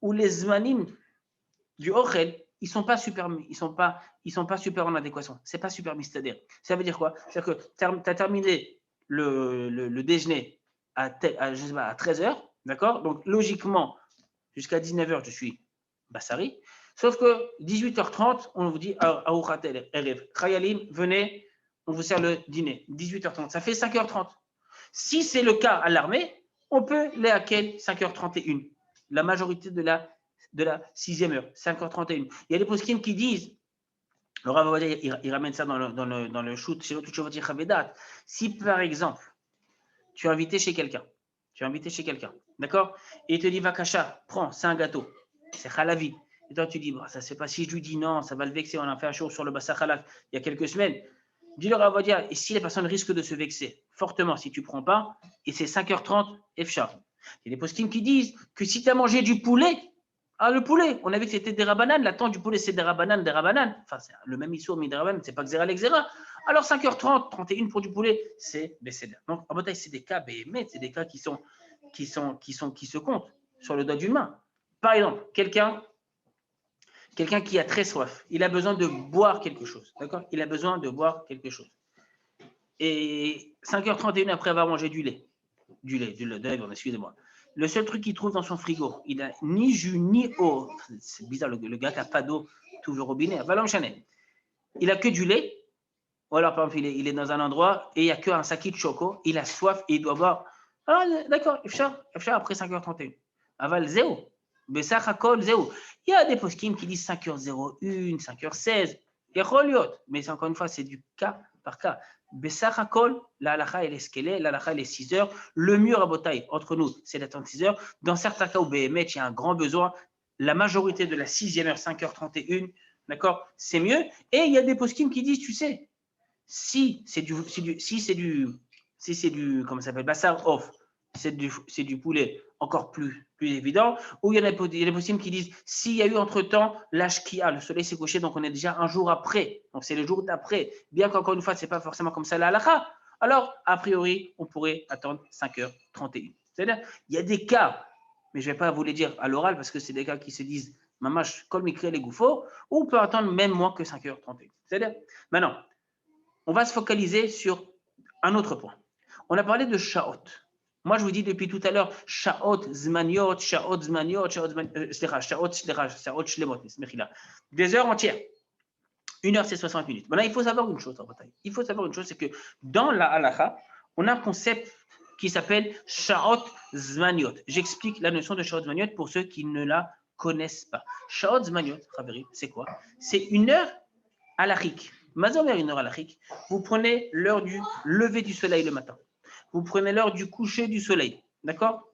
où les zmanim du Ochel, ils sont pas super en adéquation. C'est pas super mystérieux. Ça veut dire quoi? C'est-à-dire que tu as terminé le déjeuner à 13h, d'accord? Donc logiquement, jusqu'à 19h, je suis Bassari. Sauf que 18h30, on vous dit Aouchat Erev, Khayalim, venez, on vous sert le dîner. 18h30, ça fait 5h30. Si c'est le cas à l'armée, on peut les hacker 5h31. La majorité de la 6e heure, 5h31. Il y a des poskim qui disent, le Rav Ovadia, il ramène ça dans le shoot, chez l'autre Chuvot Chavedat. Si par exemple, tu es invité chez quelqu'un, d'accord? Et il te dit, Vakasha, prends, c'est un gâteau, c'est halavi. Et toi, tu dis, bah, ça ne se fait pas. Si je lui dis non, ça va le vexer, on a fait un show sur le Bassa Halal il y a quelques semaines. Dis le Rav Ovadia, et si la personne risque de se vexer fortement si tu ne prends pas, et c'est 5h30, Efcha. Il y a des poskim qui disent que si tu as mangé du poulet, le poulet, on a vu que c'était des rabanan, l'attente du poulet c'est des rabanan. Enfin, c'est le même issue, mais des rabanan, c'est pas xéra l'exéra. Alors 5h30, 31 pour du poulet, c'est bécéda. Donc en bataille, c'est des cas béhémet, c'est des cas qui se comptent sur le doigt d'une main. Par exemple, quelqu'un qui a très soif, il a besoin de boire quelque chose, d'accord? Il a besoin de boire quelque chose. Et 5h31 après avoir mangé du lait, excusez-moi. Le seul truc qu'il trouve dans son frigo, il n'a ni jus ni eau. C'est bizarre, le gars qui n'a pas d'eau, tout le robinet. Il n'a que du lait. Ou alors, par exemple, il est dans un endroit et il n'y a qu'un sac de choco. Il a soif et il doit boire. Alors, d'accord, Ifchar après 5h31. Aval, zéro. Bessach Hakol, zéro. Il y a des poskim qui disent 5h01, 5h16. Mais c'est encore une fois, c'est du cas par cas. Bessach Hakol, la halakha elle est skelée, la halakha elle est 6 heures. Le mieux rabotaï entre nous, c'est d'attendre 6 heures. Dans certains cas où BMH, il y a un grand besoin, la majorité de la 6e heure, 5h31, d'accord, c'est mieux. Et il y a des poskim qui disent, tu sais, si c'est du comment ça s'appelle, bassar off, c'est du poulet encore plus évident, ou il y a des possibles qui disent s'il y a eu entre-temps l'ashkia, le soleil s'est couché, donc on est déjà un jour après, donc c'est le jour d'après, bien qu'encore une fois, ce n'est pas forcément comme ça la halakha, alors a priori, on pourrait attendre 5h31. C'est-à-dire, il y a des cas, mais je ne vais pas vous les dire à l'oral parce que c'est des cas qui se disent mamash kol mikre les goufos, ou on peut attendre même moins que 5h31. C'est-à-dire, maintenant, on va se focaliser sur un autre point. On a parlé de Sha'ot. Moi, je vous dis depuis tout à l'heure, Sha'ot, Zmaniot, Sha'ot, Zmaniot, Sha'ot, Shlemot, des heures entières. 1 heure, c'est 60 minutes. Maintenant, il faut savoir une chose, c'est que dans la halakha, on a un concept qui s'appelle Sha'ot, Zmaniot. J'explique la notion de Sha'ot, Zmaniot pour ceux qui ne la connaissent pas. Sha'ot, Zmaniot, c'est quoi? C'est une heure halachique. Mazomer une heure halachique. Vous prenez l'heure du lever du soleil le matin. Vous prenez l'heure du coucher du soleil. D'accord?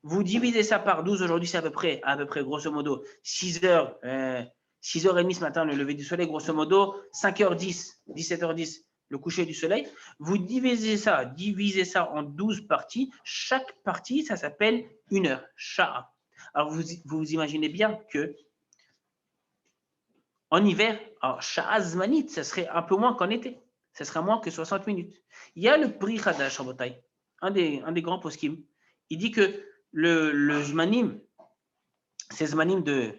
Vous divisez ça par 12. Aujourd'hui, c'est à peu près grosso modo 6h30 ce matin, le lever du soleil, grosso modo 5h10, 17h10, le coucher du soleil. Vous divisez ça en 12 parties. Chaque partie, ça s'appelle une heure. Sha'a. Alors, vous imaginez bien que en hiver, alors Sha'a Zmanit, ça serait un peu moins qu'en été. Ça sera moins que 60 minutes. Il y a le Pri Hadash Rabotai, un des grands poskim. Il dit que le Zmanim, ces Zmanim de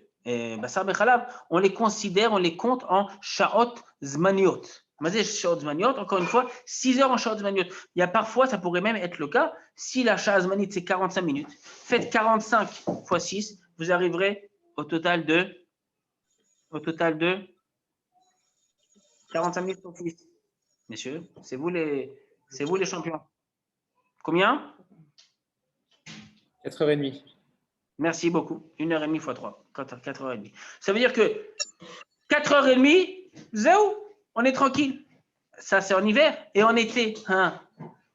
Bassar Bechalav, on les compte en Sha'ot Zmaniot. Mais Sha'ot Zmaniot, encore une fois, 6 heures en Sha'ot Zmaniot. Il y a parfois, ça pourrait même être le cas, si la Sha'a Zmanit c'est 45 minutes, faites 45 fois 6, vous arriverez au total de 45 minutes pour 6. Messieurs, c'est vous les champions. Combien? 4h30. Merci beaucoup. 1h30 x 3. 4h30. Ça veut dire que 4h30, zéro, on est tranquille. Ça, c'est en hiver. Et en été,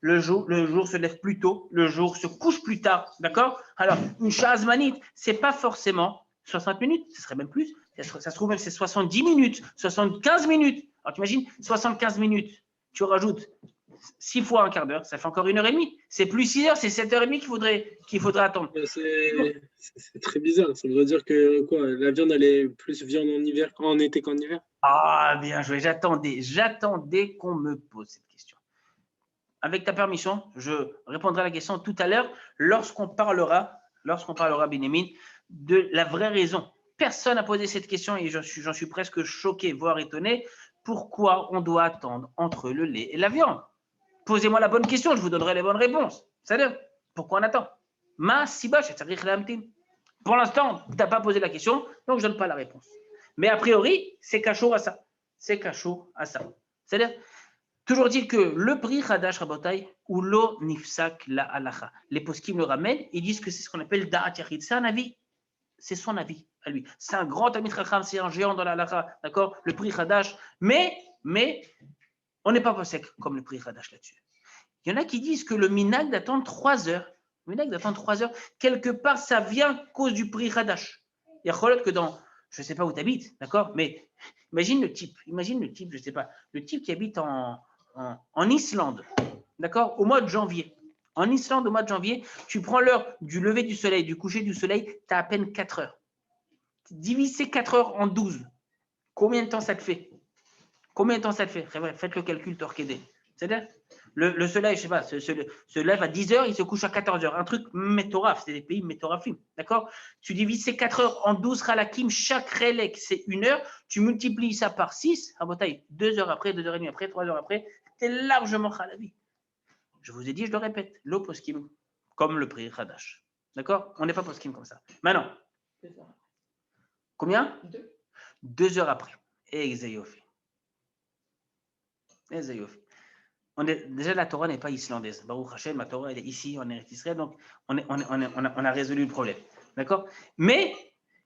le jour se lève plus tôt, le jour se couche plus tard. D'accord? Alors, une Sha'azmanite, ce n'est pas forcément 60 minutes, ce serait même plus. Ça se trouve même c'est 70 minutes, 75 minutes. Alors, tu imagines, 75 minutes, tu rajoutes 6 fois un quart d'heure, ça fait encore 1h30. C'est plus 6 heures, c'est 7h30 qu'il faudrait attendre. C'est très bizarre. Ça voudrait dire que quoi, la viande, elle est plus viande en été qu'en hiver. Ah, bien joué. J'attendais qu'on me pose cette question. Avec ta permission, je répondrai à la question tout à l'heure lorsqu'on parlera, Benjamin, de la vraie raison. Personne n'a posé cette question et j'en suis presque choqué, voire étonné. Pourquoi on doit attendre entre le lait et la viande? Posez-moi la bonne question, je vous donnerai les bonnes réponses. C'est-à-dire, pourquoi on attend? Pour l'instant, tu n'as pas posé la question, donc je ne donne pas la réponse. Mais a priori, c'est cachot à ça. C'est-à-dire, toujours dit que le prix Hadash Rabotai ou lo nifsak la halacha. Les poskim le ramènent, ils disent que c'est ce qu'on appelle da'at yachid. C'est un avis, c'est son avis à lui. C'est un grand amit racham, c'est un géant dans la halacha, d'accord? Le prix Hadash, mais on n'est pas posek comme le prix Hadash là-dessus. Il y en a qui disent que le minag d'attendre 3 heures. Le minag d'attendre 3 heures, quelque part, ça vient à cause du prix Hadash. Il y a que dans, je ne sais pas où tu habites, d'accord? Mais imagine le type, je ne sais pas, le type qui habite en Islande, d'accord? Au mois de janvier. En Islande, au mois de janvier, tu prends l'heure du lever du soleil, du coucher du soleil, tu as à peine 4 heures. Divise ces 4 heures en 12. Combien de temps ça te fait? Faites le calcul, Torquédé. C'est-à-dire, le soleil, je ne sais pas, se lève à 10 heures, il se couche à 14 heures. Un truc métoraf, c'est des pays métorafim, d'accord? Tu divises ces 4 heures en 12 halakim, chaque relek, c'est 1 heure. Tu multiplies ça par 6, à bataille, 2 heures après, 2 heures et demie après, 3 heures après, tu es largement khalavi. Je vous ai dit, je le répète, l'eau poskim, comme le prix Hadash. D'accord? On n'est pas poskim comme ça. Maintenant, combien? 2 heures après. Exayofi. Déjà, la Torah n'est pas islandaise. Baruch Hashem, la Torah, elle est ici, en Eretz Israël, donc on a résolu le problème. D'accord? Mais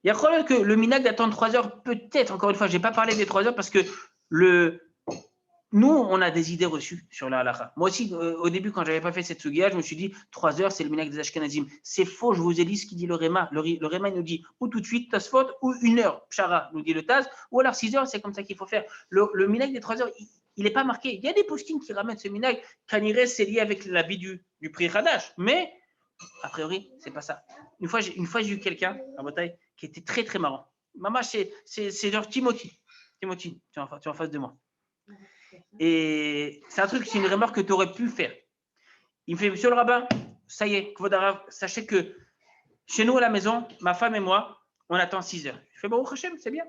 il y a que le minag d'attendre 3 heures, peut-être, encore une fois, je n'ai pas parlé des 3 heures parce que nous, on a des idées reçues sur la halakha. Moi aussi, au début, quand je n'avais pas fait cette sugia, je me suis dit 3 heures, c'est le minag des Ashkenazim. C'est faux, je vous ai dit ce qu'il dit le Réma. Le Réma, il nous dit ou tout de suite, Tosfot, ou 1 heure, Pshara, nous dit le Taz, ou alors 6 heures, c'est comme ça qu'il faut faire. Le minag des 3 heures, il n'est pas marqué. Il y a des postings qui ramènent ce minag. Kaniré, c'est lié avec l'avis du prix Hadash. Mais, a priori, ce n'est pas ça. Une fois, j'ai eu quelqu'un à Bataille qui était très, très marrant. Maman, c'est genre Timothy. Timothy, tu es en face de moi. Et c'est un truc, c'est une remarque que tu aurais pu faire. Il me fait, monsieur le rabbin, ça y est, sachez que chez nous à la maison, ma femme et moi, on attend 6 heures. Je fais, bon, Hachem, c'est bien.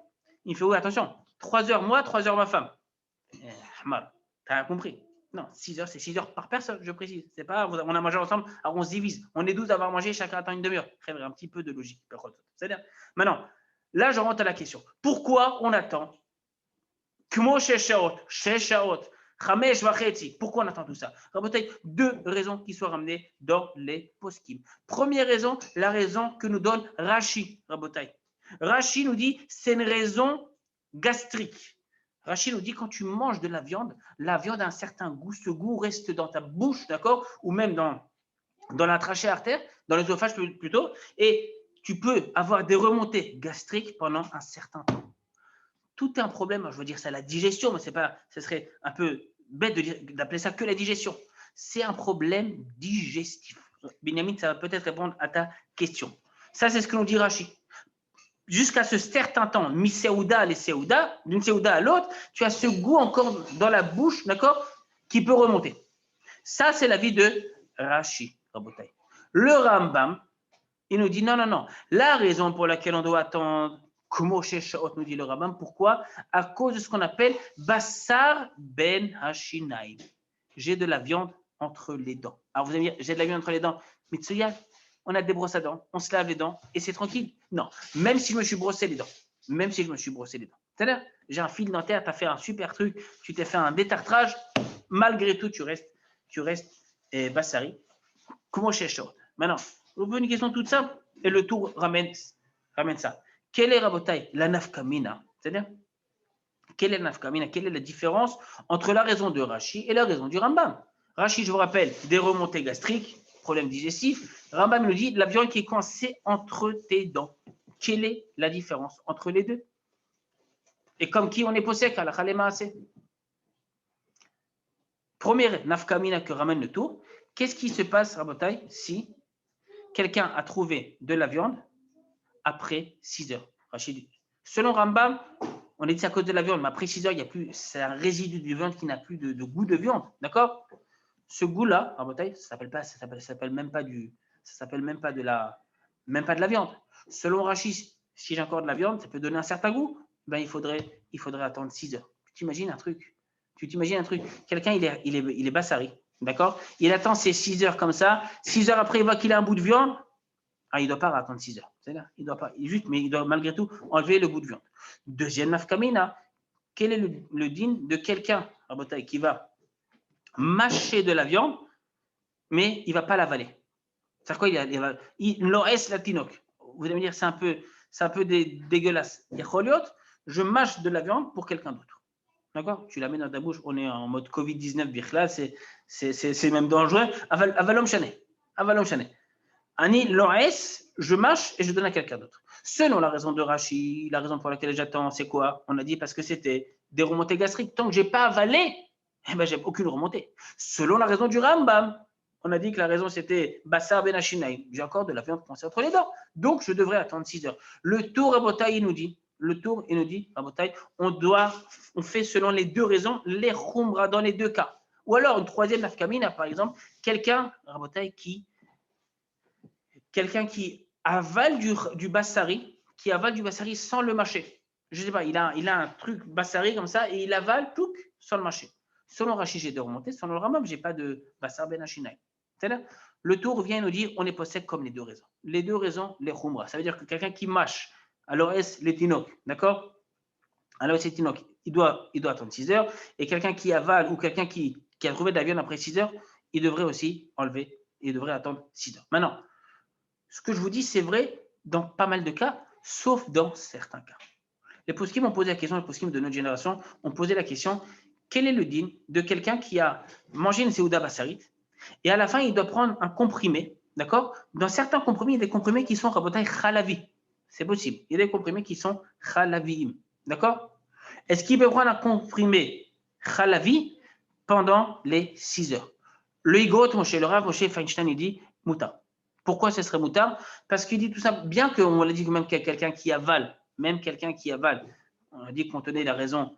Il me fait, oui, attention, 3 heures moi, 3 heures ma femme. Mal, t'as compris? Non, 6 heures, c'est 6 heures par personne, je précise. C'est pas, on a mangé ensemble, alors on se divise. On est 12 à avoir mangé, chacun attend une demi-heure. Un petit peu de logique. C'est-à-dire, maintenant, là, je rentre à la question. Pourquoi on attend? Pourquoi on attend tout ça? 2 raisons qui sont ramenées dans les poskim. Première raison, la raison que nous donne Rashi. Rashi nous dit c'est une raison gastrique. Rashi nous dit quand tu manges de la viande a un certain goût. Ce goût reste dans ta bouche, d'accord? Ou même dans la trachée artère, dans l'œsophage plutôt, et tu peux avoir des remontées gastriques pendant un certain temps. Tout est un problème, je veux dire, c'est la digestion, mais ce serait un peu bête d'appeler ça que la digestion. C'est un problème digestif. Binyamin, ça va peut-être répondre à ta question. Ça, c'est ce que nous dit Rashi. Jusqu'à ce certain temps, mi-seouda, les seouda, d'une seouda à l'autre, tu as ce goût encore dans la bouche, d'accord, qui peut remonter. Ça, c'est l'avis de Rashi. Le Rambam, il nous dit non. La raison pour laquelle on doit attendre, Kumo Sheshaot, nous dit le Rambam, pourquoi? À cause de ce qu'on appelle Bassar ben Hashinaim. J'ai de la viande entre les dents. Alors vous allez me dire, j'ai de la viande entre les dents. Mitsuya, on a des brosses à dents, on se lave les dents et c'est tranquille. Non, même si je me suis brossé les dents. C'est-à-dire, j'ai un fil dentaire, tu as fait un super truc, tu t'es fait un détartrage, malgré tout, tu restes Bassari. Comment Sheshaot? Maintenant, vous pouvez une question toute simple et le tour ramène ça. Quelle est, Rabotai, la nafkamina? C'est-à-dire, quelle est la nafkamina? Quelle est la différence entre la raison de Rashi et la raison du Rambam? Rashi, je vous rappelle, des remontées gastriques, problème digestif. Rambam nous dit la viande qui est coincée entre tes dents. Quelle est la différence entre les deux? Et comme qui on est possèque à la Khalemaase? Première nafkamina que ramène le tour. Qu'est-ce qui se passe, Rabotai, si quelqu'un a trouvé de la viande après 6 heures? Rachid, selon Rambam, on est dit à cause de la viande, mais après 6 heures, il y a plus, c'est un résidu de viande qui n'a plus de goût de viande, d'accord? Ce goût-là, Rabotai, ça s'appelle même pas de la viande. Selon Rachid, si j'ai encore de la viande, ça peut donner un certain goût. Ben il faudrait attendre 6 heures. Tu t'imagines un truc? Quelqu'un, il est bassari, d'accord? Il attend ses 6 heures comme ça. 6 heures après, il voit qu'il a un bout de viande. Ah, il ne doit pas attendre 6 heures. C'est là. Il doit pas. Mais il doit malgré tout enlever le bout de viande. Deuxième nafkamina. Quel est le din de quelqu'un, Rabotai, qui va mâcher de la viande, mais il ne va pas l'avaler? C'est quoi? Il l'os la tinoc. Vous allez me dire, c'est un peu dégueulasse. Je mâche de la viande pour quelqu'un d'autre. D'accord? Tu la mets dans ta bouche. On est en mode Covid-19, Bichla, c'est même dangereux. Avalom chané. Ani l'os, je mâche et je donne à quelqu'un d'autre. Selon la raison de Rachi, la raison pour laquelle j'attends, c'est quoi? On a dit parce que c'était des remontées gastriques. Tant que je n'ai pas avalé, eh ben, j'ai aucune remontée. Selon la raison du Rambam, on a dit que la raison c'était Bassar Ben Hashinaï. J'ai encore de la viande coincée entre les dents. Donc je devrais attendre 6 heures. Le tour Rabotai, il nous dit, Rabotai, on fait selon les deux raisons, les Khumra dans les deux cas. Ou alors une troisième nafkamina, par exemple, quelqu'un, Rabotai, qui avale du bassari, sans le mâcher. Je ne sais pas, il a un truc bassari comme ça et il avale tout sans le mâcher. Selon Rachid, j'ai de remonter. Selon le Rambam, je n'ai pas de bassar ben hashinaï. Le tour vient nous dire on est possède comme les deux raisons. Les deux raisons, les khumra. Ça veut dire que quelqu'un qui mâche, alors est les tinok, d'accord? Alors c'est tinok, il doit attendre 6 heures. Et quelqu'un qui avale ou quelqu'un qui a trouvé de la viande après 6 heures, il devrait aussi enlever, il devrait attendre 6 heures. Maintenant, ce que je vous dis, c'est vrai dans pas mal de cas, sauf dans certains cas. Les poskim ont posé la question, les poskim de notre génération ont posé la question, quel est le din de quelqu'un qui a mangé une séouda bassarit et à la fin, il doit prendre un comprimé, d'accord? Dans certains comprimés, il y a des comprimés qui sont rabotai khalavi. C'est possible. Il y a des comprimés qui sont khalavim, d'accord? Est-ce qu'il peut prendre un comprimé khalavi pendant les 6 heures? Le Higot, le Rav Moshe Feinstein, il dit Mouta. Pourquoi ce serait moutard? Parce qu'il dit tout ça, bien qu'on l'a dit que même quelqu'un qui avale, on a dit qu'on tenait la raison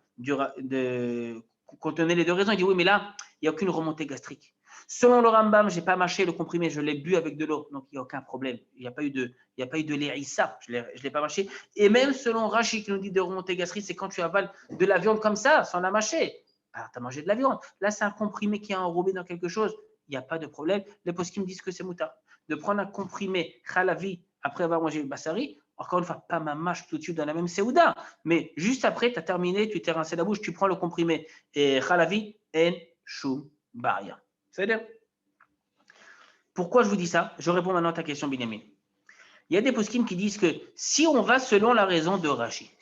qu'on tenait les deux raisons. Il dit oui, mais là, il n'y a aucune remontée gastrique. Selon le Rambam, je n'ai pas mâché le comprimé, je l'ai bu avec de l'eau, donc il n'y a aucun problème. Il n'y a pas eu de l'érissa, je ne l'ai pas mâché. Et même selon Rachid qui nous dit de remontée gastrique, c'est quand tu avales de la viande comme ça, sans la mâcher. Alors, tu as mangé de la viande. Là, c'est un comprimé qui est enrobé dans quelque chose. Il n'y a pas de problème. Les poskim disent que c'est moutard. De prendre un comprimé khalavi après avoir mangé le bassari, encore une fois, pas ma mâche tout de suite dans la même séouda, mais juste après, tu as terminé, tu t'es rincé la bouche, tu prends le comprimé et khalavi en shum baria. C'est-à-dire, pourquoi je vous dis ça? Je réponds maintenant à ta question, Binyamin. Il y a des poskim qui disent que si on va selon la raison de Rashi,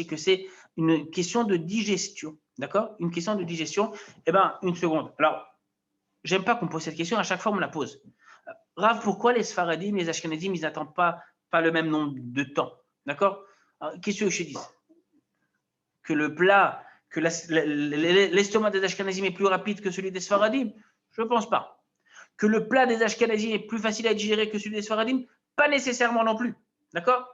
que c'est une question de digestion, d'accord? Une question de digestion, eh bien, une seconde. Alors, j'aime pas qu'on pose cette question, à chaque fois on me la pose. Rav, pourquoi les Sfaradim, les Ashkenazim, ils n'attendent pas le même nombre de temps? D'accord? Qu'est-ce que je dis? Que le plat, que l'estomac des Ashkenazim est plus rapide que celui des Sfaradim? Je ne pense pas. Que le plat des Ashkenazim est plus facile à digérer que celui des Sfaradim? Pas nécessairement non plus. D'accord?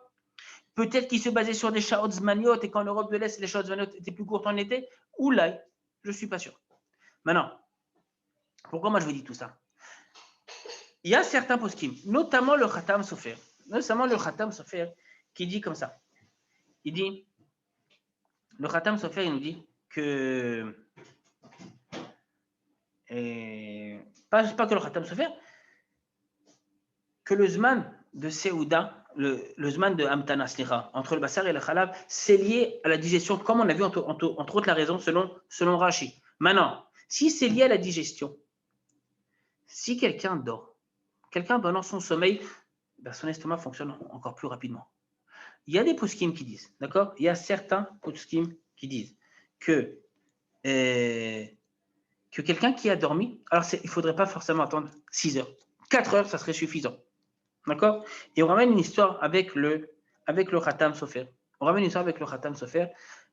Peut-être qu'ils se basaient sur des shaot zmaniot et qu'en Europe de l'Est, les shaot zmaniot étaient plus courtes en été? Ou là, je ne suis pas sûr. Maintenant, pourquoi moi je vous dis tout ça? Il y a certains poskim, notamment le Khatam Sofer, qui dit comme ça. Il dit, le Khatam Sofer, il nous dit que, pas que le Khatam Sofer, que le Zman de Seouda, le Zman de Amtana, entre le Bassar et le Khalav, c'est lié à la digestion, comme on a vu entre autres la raison selon Rashi. Maintenant, si c'est lié à la digestion, si quelqu'un dort, pendant son sommeil, ben son estomac fonctionne encore plus rapidement. Il y a des poskim qui disent, d'accord? Il y a certains poskim qui disent que quelqu'un qui a dormi, alors il ne faudrait pas forcément attendre 6 heures. 4 heures, ça serait suffisant. D'accord? Et on ramène une histoire avec le Khatam Sofer. On ramène une histoire avec le Khatam Sofer.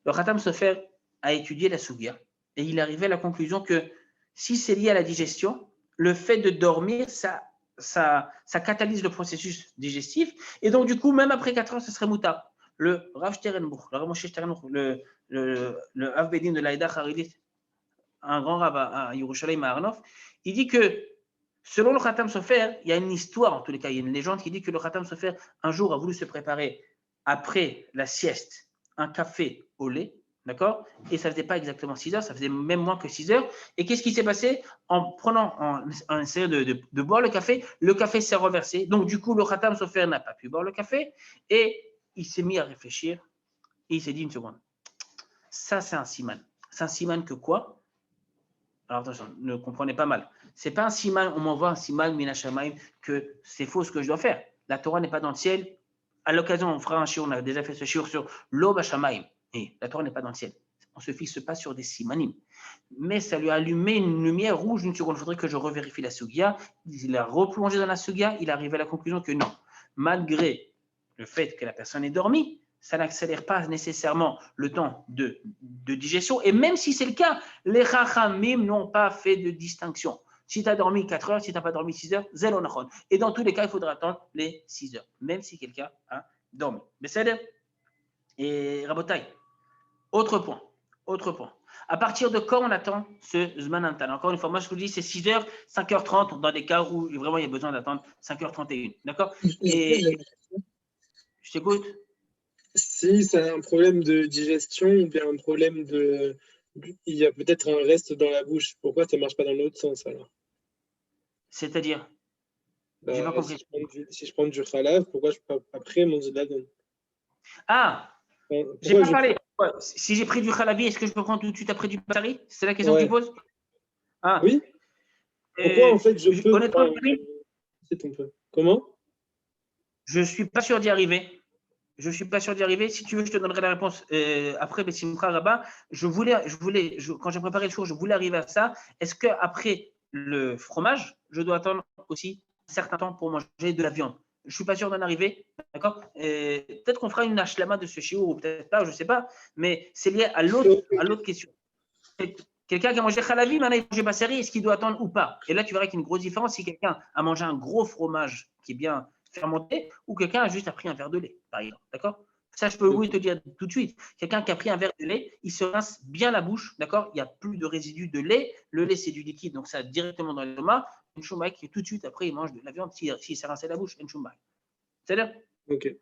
Le Khatam Sofer a étudié la Sougia et il est arrivé à la conclusion que si c'est lié à la digestion, le fait de dormir, ça catalyse le processus digestif. Et donc, du coup, même après 4 heures, ce serait moutard. Le Rav Sternbuch, le Rav Moshe Sternbuch, le Rav Bedin de l'Aïda Haridit, un grand Rav à Yerushalayim à Arnof, il dit que selon le Khatam Sofer, il y a une histoire, en tous les cas, il y a une légende qui dit que le Khatam Sofer, un jour, a voulu se préparer après la sieste, un café au lait, d'accord? Et ça ne faisait pas exactement 6 heures, ça faisait même moins que 6 heures. Et qu'est-ce qui s'est passé? En essayant de boire le café s'est reversé. Donc, du coup, le Khatam Sofer n'a pas pu boire le café et il s'est mis à réfléchir et il s'est dit une seconde. Ça, c'est un siman. C'est un siman que quoi? Alors attention, ne comprenez pas mal. C'est pas un siman, on m'envoie un siman minashamaim que c'est faux ce que je dois faire. La Torah n'est pas dans le ciel. À l'occasion, on fera un shiur, on a déjà fait ce shiur sur l'Ob Hashamaim. Et la Torah n'est pas dans le ciel. On ne se fixe pas sur des simanim. Mais ça lui a allumé une lumière rouge une seconde. Il faudrait que je revérifie la sugia. Il a replongé dans la sugia. Il est arrivé à la conclusion que non. Malgré le fait que la personne ait dormi, ça n'accélère pas nécessairement le temps de digestion. Et même si c'est le cas, les Chachamim n'ont pas fait de distinction. Si tu as dormi 4 heures, si tu n'as pas dormi 6 heures, zéro nachon. Et dans tous les cas, il faudra attendre les 6 heures, même si quelqu'un a dormi. Mais c'est et Rabotai, autre point. À partir de quand on attend ce Zman Hamtana? Encore une fois, moi je vous dis, c'est 6 heures, 5h30 dans des cas où vraiment il y a besoin d'attendre 5h31. D'accord? Et je t'écoute. Si c'est un problème de digestion ou bien un problème de... Il y a peut-être un reste dans la bouche. Pourquoi ça ne marche pas dans l'autre sens alors? C'est-à-dire? J'ai pas compris. Si je prends du halal, pourquoi je peux après manger de la donne? Ah, j'ai pas parlé. Ouais. Si j'ai pris du halavi, est-ce que je peux prendre tout de suite après du basari? C'est la question que tu poses? Ah. Oui. Pourquoi en fait je peux... Honnêtement, c'est ton peu. Comment? Je suis pas sûr d'y arriver. Si tu veux, je te donnerai la réponse après Bessimcha Rabba. Quand j'ai préparé le cours, je voulais arriver à ça. Est-ce qu'après le fromage, je dois attendre aussi un certain temps pour manger de la viande? Je ne suis pas sûr d'en arriver. D'accord? Peut-être qu'on fera une hashlama de ce shiur, ou peut-être pas, je ne sais pas. Mais c'est lié à l'autre question. Quelqu'un qui a mangé khalavi, maintenant il a mangé bassari, est-ce qu'il doit attendre ou pas? Et là, tu verras qu'il y a une grosse différence si quelqu'un a mangé un gros fromage qui est bien fermenté ou quelqu'un a juste pris un verre de lait, par exemple. D'accord? Ça, je peux oui te dire tout de suite. Quelqu'un qui a pris un verre de lait, il se rince bien la bouche, d'accord? Il n'y a plus de résidus de lait. Le lait, c'est du liquide, donc ça directement dans l'estomac. Une choumbaï qui tout de suite, après, il mange de la viande s'il s'est rincé la bouche. Une choumbaï. C'est-à-dire? Ok.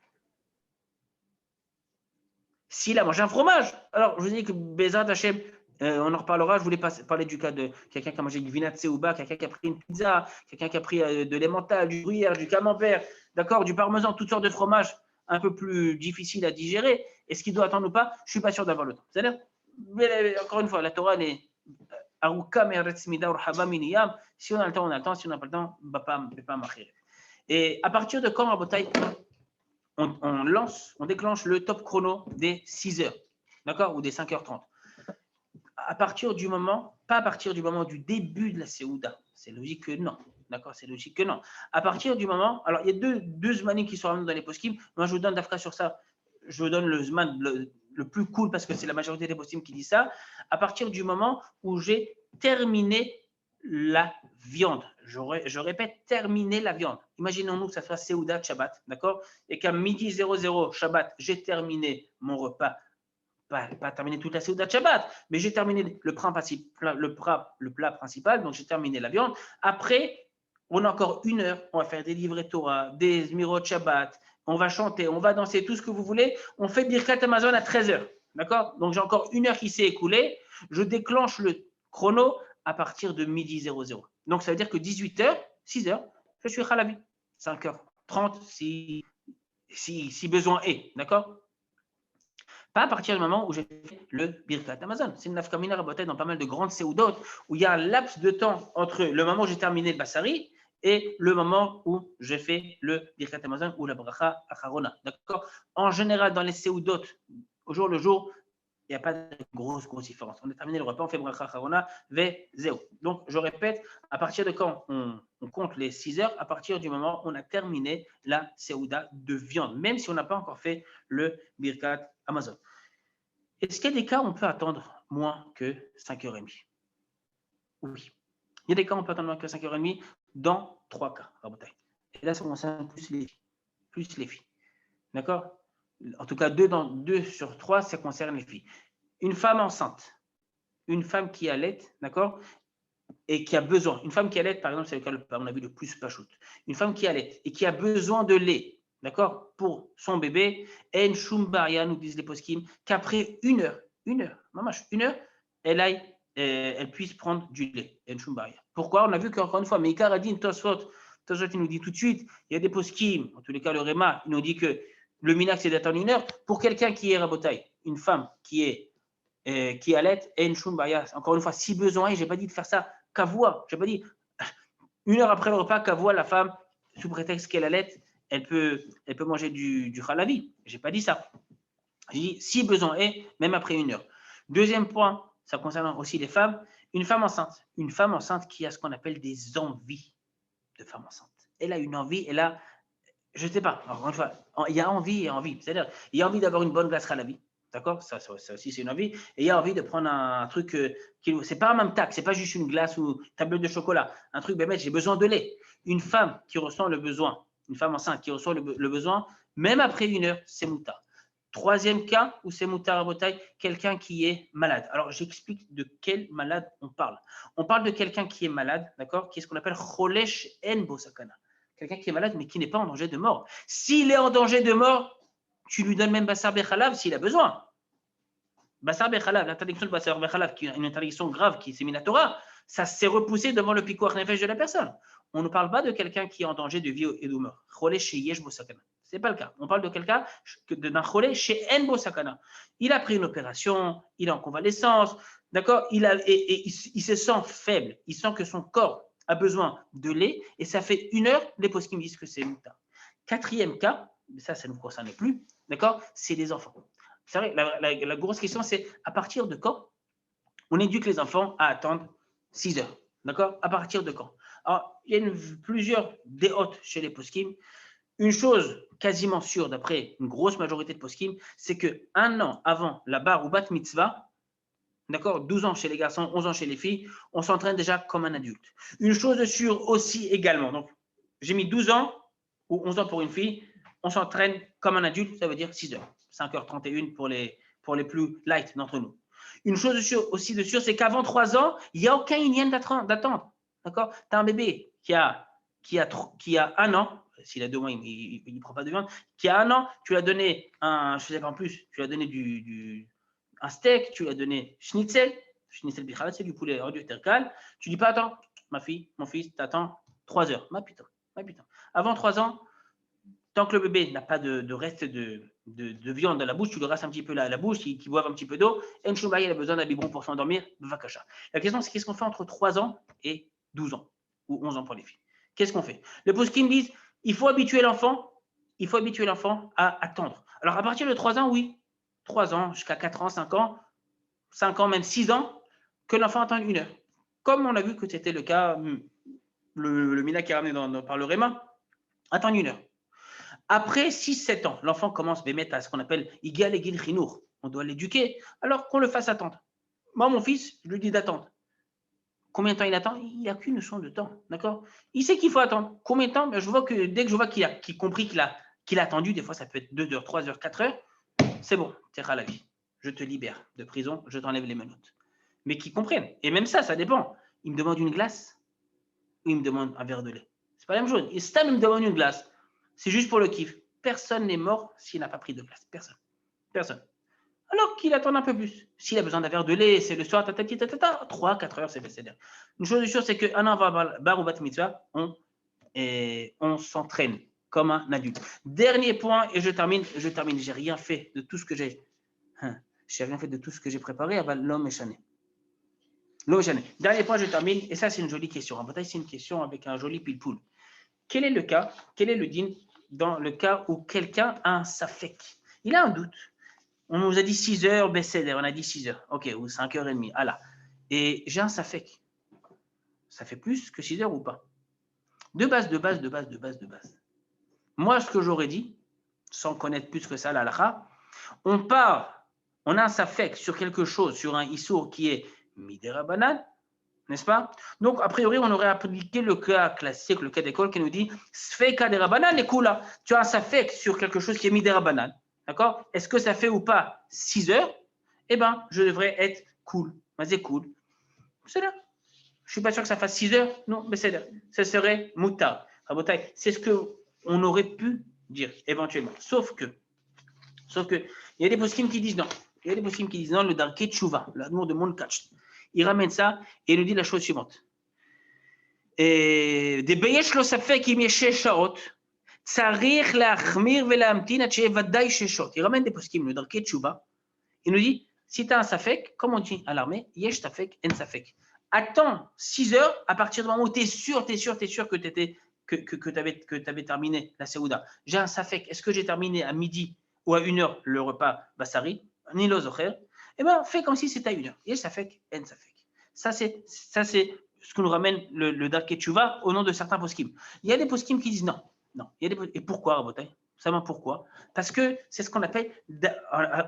S'il a mangé un fromage. Alors, je vous dis que Bezat Hachem, on en reparlera. Je voulais parler du cas de quelqu'un qui a mangé du vinat Seouba, quelqu'un qui a pris une pizza, quelqu'un qui a pris de l'emmental, du gruyère, du camembert, d'accord, du parmesan, toutes sortes de fromages un peu plus difficiles à digérer. Est-ce qu'il doit attendre ou pas? Je ne suis pas sûr d'avoir le temps. C'est-à-dire, encore une fois, la Torah est Aruka Meretzmida Urhaba Miniyam. Si on a le temps, on a le temps. Si on n'a pas le temps, pas marcher. Et à partir de quand, Rabotai, on déclenche le top chrono des 6 heures, d'accord, ou des 5h30. À partir du moment, pas à partir du moment du début de la Séouda, c'est logique que non, d'accord, c'est logique que non. À partir du moment, alors il y a deux zmanim qui sont ramenés dans les poskim, moi je vous donne d'Afka sur ça, je vous donne le zman le plus cool parce que c'est la majorité des poskim qui dit ça, à partir du moment où j'ai terminé la viande. Je répète, terminer la viande. Imaginons-nous que ça soit Séouda Shabbat, d'accord? Et qu'à midi 00 Shabbat, j'ai terminé mon repas. Pas terminé toute la Séouda Shabbat, mais j'ai terminé le plat principal, donc j'ai terminé la viande. Après, on a encore 1 heure, on va faire des livrets Torah, des Zmirot Shabbat, on va chanter, on va danser, tout ce que vous voulez. On fait Birkat Amazon à 13h, d'accord? Donc j'ai encore 1 heure qui s'est écoulée. Je déclenche le chrono à partir de midi 00. Donc ça veut dire que 18h, 6h, je suis Khalavi. 5h30 si besoin est, d'accord? Pas à partir du moment où j'ai fait le Birkat Amazon. C'est une nafkamina rabotai dans pas mal de grandes séoudotes où il y a un laps de temps entre le moment où j'ai terminé le Bassari et le moment où j'ai fait le Birkat Amazon ou la Bracha Acharona. D'accord? En général, dans les séoudotes, au jour le jour, il n'y a pas de grosse différence. On a terminé le repas, on fait Bracha Acharona, ve zéo. Donc, je répète, à partir de quand on on compte les 6 heures à partir du moment où on a terminé la Seouda de viande, même si on n'a pas encore fait le Birkat Amazon. Est-ce qu'il y a des cas où on peut attendre moins que 5h30? Oui. Il y a des cas où on peut attendre moins que 5h30 dans 3 cas. Et là, ça concerne plus les filles. D'accord? En tout cas, 2 sur 3, ça concerne les filles. Une femme enceinte, une femme qui allait, d'accord? Et qui a besoin, une femme qui allait, par exemple, c'est le cas, on a vu le plus pachout. Une femme qui allait et qui a besoin de lait, d'accord, pour son bébé, en shumbaria, nous disent les poskim, qu'après une heure, elle puisse prendre du lait, en shumbaria. Pourquoi? On a vu qu'encore une fois, Meikar a dit, Tosfot, il nous dit tout de suite, il y a des poskim, en tous les cas, le Réma, il nous dit que le minak, c'est d'attendre une heure. Pour quelqu'un qui est rabotaille, une femme qui allait, en shumbaria, encore une fois, si besoin, et je n'ai pas dit de faire ça kavua, je n'ai pas dit une heure après le repas, kavua, la femme, sous prétexte qu'elle allait, elle peut manger du halavi. Je n'ai pas dit ça. J'ai dit si besoin est, même après une heure. Deuxième point, ça concerne aussi les femmes. Une femme enceinte qui a ce qu'on appelle des envies de femme enceinte. Elle a une envie, elle a, je ne sais pas, encore une fois, il y a envie et envie. C'est-à-dire, il y a envie d'avoir une bonne glace halavi. D'accord, ça aussi, c'est une envie. Et il y a envie de prendre un truc qui c'est pas un même tac, c'est pas juste une glace ou une tablette de chocolat. Un truc, ben, j'ai besoin de lait. Une femme qui ressent le besoin, une femme enceinte qui ressent le besoin, même après une heure, c'est mouta. Troisième cas où c'est mouta rabotaille, quelqu'un qui est malade. Alors, j'explique de quel malade on parle. On parle de quelqu'un qui est malade, d'accord, qui est ce qu'on appelle cholesh en bosakana. Quelqu'un qui est malade, mais qui n'est pas en danger de mort. S'il est en danger de mort, tu lui donnes même Bassar Bechalav s'il a besoin. Bassar Bechalav, l'interdiction de Bassar Bechalav, qui est une interdiction grave qui s'est mise à la Torah, ça s'est repoussé devant le pikuach nefesh de la personne. On ne parle pas de quelqu'un qui est en danger de vie et de mort. Cholé chez Yesh Bosakana. Ce n'est pas le cas. On parle de quelqu'un d'un cholé chez En Bosakana. Il a pris une opération, il est en convalescence, d'accord, il se sent faible, il sent que son corps a besoin de lait et ça fait une heure, les poskim disent que c'est mouta. Quatrième cas, ça ne nous concerne plus, d'accord, c'est les enfants. C'est vrai, la grosse question, c'est à partir de quand on éduque les enfants à attendre 6 heures, d'accord? À partir de quand? Alors, il y a plusieurs déhôtes chez les poskim. Une chose quasiment sûre, d'après une grosse majorité de poskim, c'est qu'un an avant la bar ou bat mitzvah, d'accord, 12 ans chez les garçons, 11 ans chez les filles, on s'entraîne déjà comme un adulte. Une chose sûre aussi également, donc j'ai mis 12 ans ou 11 ans pour une fille, on s'entraîne comme un adulte, ça veut dire 6 heures, 5h31 pour les plus light d'entre nous. Une chose aussi de sûre, c'est qu'avant 3 ans, il n'y a aucun hygiène d'attendre. D'accord? Tu as un bébé qui a 1 an, s'il a 2 mois, il ne prend pas de viande, qui a 1 an, tu lui as donné je ne sais pas en plus, tu lui as donné un steak, tu lui as donné schnitzel bichala, c'est du poulet, du tercal. Tu ne dis pas, attends, ma fille, mon fils, t'attends 3 heures. Ma putain. Avant 3 ans, tant que le bébé n'a pas de reste de viande dans la bouche, tu le restes un petit peu là à la bouche, qu'il boive un petit peu d'eau, et il a besoin d'un biberon pour s'endormir, vakasha. La question, c'est qu'est-ce qu'on fait entre 3 ans et 12 ans, ou 11 ans pour les filles? Qu'est-ce qu'on fait? Les poskim disent, il faut habituer l'enfant à attendre. Alors, à partir de 3 ans, oui, 3 ans, jusqu'à 4 ans, 5 ans, même 6 ans, que l'enfant attende 1 heure. Comme on a vu que c'était le cas, le Mina qui est ramené par le Réma, attendre 1 heure. Après 6-7 ans, l'enfant commence à mettre à ce qu'on appelle Igal et Gil Chinour. On doit l'éduquer, alors qu'on le fasse attendre. Moi, mon fils, je lui dis d'attendre. Combien de temps il attend? Il n'a qu'une notion de temps, d'accord? Il sait qu'il faut attendre. Combien de temps? Ben, je vois que dès que je vois qu'il a compris qu'il a attendu, des fois ça peut être 2 heures, 3 heures, 4 heures, c'est bon, t'es à la vie. Je te libère de prison, je t'enlève les menottes. Mais qu'ils comprennent. Et même ça dépend. Il me demande une glace ou il me demande un verre de lait. C'est pas la même chose. Et Stam, il me demande une glace. C'est juste pour le kiff. Personne n'est mort s'il n'a pas pris de glace. Personne. Alors qu'il attend un peu plus. S'il a besoin d'un verre de lait, c'est le soir, 3-4 heures, c'est BCD. Une chose sûre, c'est qu'un an avant bar ou bat mitzvah, on s'entraîne comme un adulte. Dernier point, et je termine. J'ai rien fait de tout ce que j'ai préparé avant l'homme échané. Dernier point, je termine. Et ça, c'est une jolie question. En bataille, c'est une question avec un joli pile-poule. Quel est le din dans le cas où quelqu'un a un safek? Il a un doute. On nous a dit 6 heures, BCD, on a dit 6 heures. Ok, ou 5h30. Ah là. Et j'ai un safek. Ça fait plus que 6 heures ou pas? De base. Moi, ce que j'aurais dit, sans connaître plus que ça la halakha, on a un safek sur quelque chose, sur un issour qui est midérabanan, n'est-ce pas? Donc, a priori, on aurait appliqué le cas classique, le cas d'école qui nous dit sfeka derabanan et kula. Tu as un safek sur quelque chose qui est midérabanan. D'accord? Est-ce que ça fait ou pas 6 heures? Eh bien, je devrais être cool. Mais c'est cool. C'est là. Je ne suis pas sûr que ça fasse 6 heures. Non, mais c'est là. Ce serait moutar. C'est ce qu'on aurait pu dire éventuellement. Sauf que, il y a des poskim qui disent non. Il y a des poskim qui disent non, le darké tchouva, l'amour de mon catch. Il ramène ça et il nous dit la chose suivante. Des beyesh lo safek im yeshe shaot, tsarich lachmir velamtin at shevaday sheshot. Il ramène des poskim, le darké tchouva. Il nous dit, si tu as un safek, comme on dit à l'armée, yesh safek, en safek. Attends 6 heures à partir du moment où tu es sûr que tu avais terminé la Séouda. J'ai un safek. Est-ce que j'ai terminé à midi ou à 1 heure le repas Bassari, ni l'ozocher? Eh bien, fais comme si c'était à 1 heure. Yesh safek, en safek. Ça, c'est ce que nous ramène le Darké Tchouva au nom de certains poskim. Il y a des poskim qui disent non. Et pourquoi, Rabotai? Seulement pourquoi? Parce que c'est ce qu'on appelle,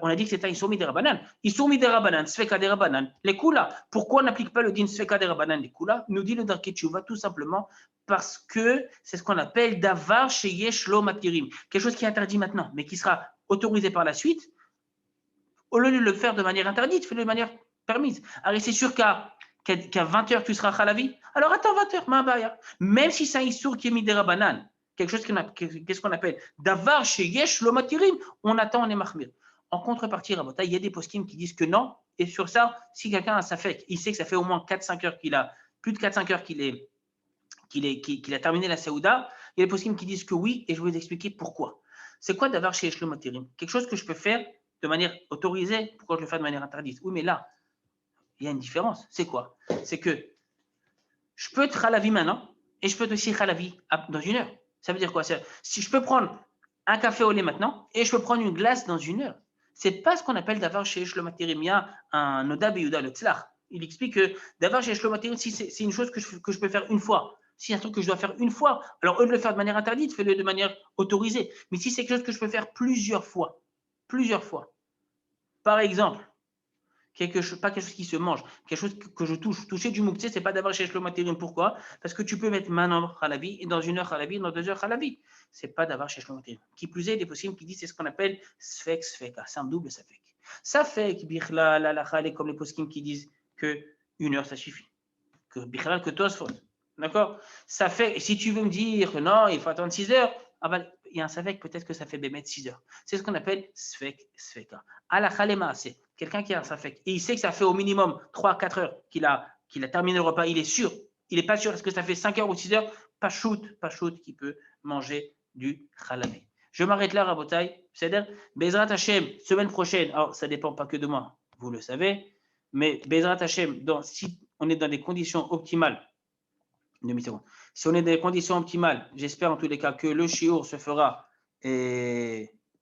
on a dit que c'était un Issoumi des Rabanan. Issoumi des Rabanan, Sfeka des Rabanan. Les Kula, pourquoi on n'applique pas le din Sfeka des Rabanan, les Kula? Nous dit le Darké Tchouva tout simplement parce que c'est ce qu'on appelle Davar chez Yeshlo Matirim. Quelque chose qui est interdit maintenant, mais qui sera autorisé par la suite. Au lieu de le faire de manière interdite, fais-le de manière permise. Alors, c'est sûr qu'à 20 heures, tu seras Khalavi. Alors, attends 20 heures, Ma'abaya. Même si c'est un Issour qui est mis des Rabanan, quelque chose qu'est-ce qu'on appelle Davar chez Yesh lo matirim, on attend, on est mahmir. En contrepartie, Rabota, il y a des poskim qui disent que non. Et sur ça, si quelqu'un a sa fête, il sait que ça fait au moins 4-5 heures qu'il a, plus de 4-5 heures qu'il a terminé la Saouda, il y a des poskim qui disent que oui, et je vais vous expliquer pourquoi. C'est quoi Davar chez Yesh lo matirim? Quelque chose que je peux faire de manière autorisée, pourquoi je le fais de manière interdite? Oui, mais là, il y a une différence. C'est quoi? C'est que je peux être Khalavi maintenant, et je peux être aussi Khalavi dans 1 heure. Ça veut dire quoi? Si je peux prendre un café au lait maintenant et je peux prendre une glace dans 1 heure, c'est pas ce qu'on appelle d'avoir chez Shlomaterimia un Oda Beyuda le Tzlach. Il explique que d'avoir chez Shlomaterim, si c'est une chose que je peux faire une fois, si c'est un truc que je dois faire une fois, alors eux de le faire de manière interdite, fais-le de manière autorisée. Mais si c'est quelque chose que je peux faire plusieurs fois, par exemple, pas quelque chose qui se mange, quelque chose que je touche. Toucher du mouktsé, c'est pas d'avoir chez Shlomaterim. Pourquoi? Parce que tu peux mettre maintenant Khalavi et dans 1 heure Khalavi, dans 2 heures Khalavi. C'est pas d'avoir chez Shlomaterim. Qui plus est, il est possible qui disent c'est ce qu'on appelle Sfek Sfeka. C'est un double Safek. Safek, Bichla, la Khale, comme les poskim qui disent que 1 heure ça suffit. Que Bichla, que Tosfot. D'accord? Safek, et si tu veux me dire que non, il faut attendre 6 heures, ah ben, il y a un Safek, peut-être que ça fait Bémet 6 heures. C'est ce qu'on appelle Sfek Sfeka. À la Khalema, c'est quelqu'un qui a un safek et il sait que ça fait au minimum 3-4 heures qu'il a terminé le repas, il est sûr, il n'est pas sûr, est-ce que ça fait 5 heures ou 6 heures? Pas shoot qui peut manger du khalamé. Je m'arrête là, Rabotai. C'est-à-dire, Bezrat Hashem, semaine prochaine, alors ça ne dépend pas que de moi, vous le savez, mais Bezrat Hashem, si on est dans des conditions optimales, si on est dans des conditions optimales, j'espère en tous les cas que le shiur se fera et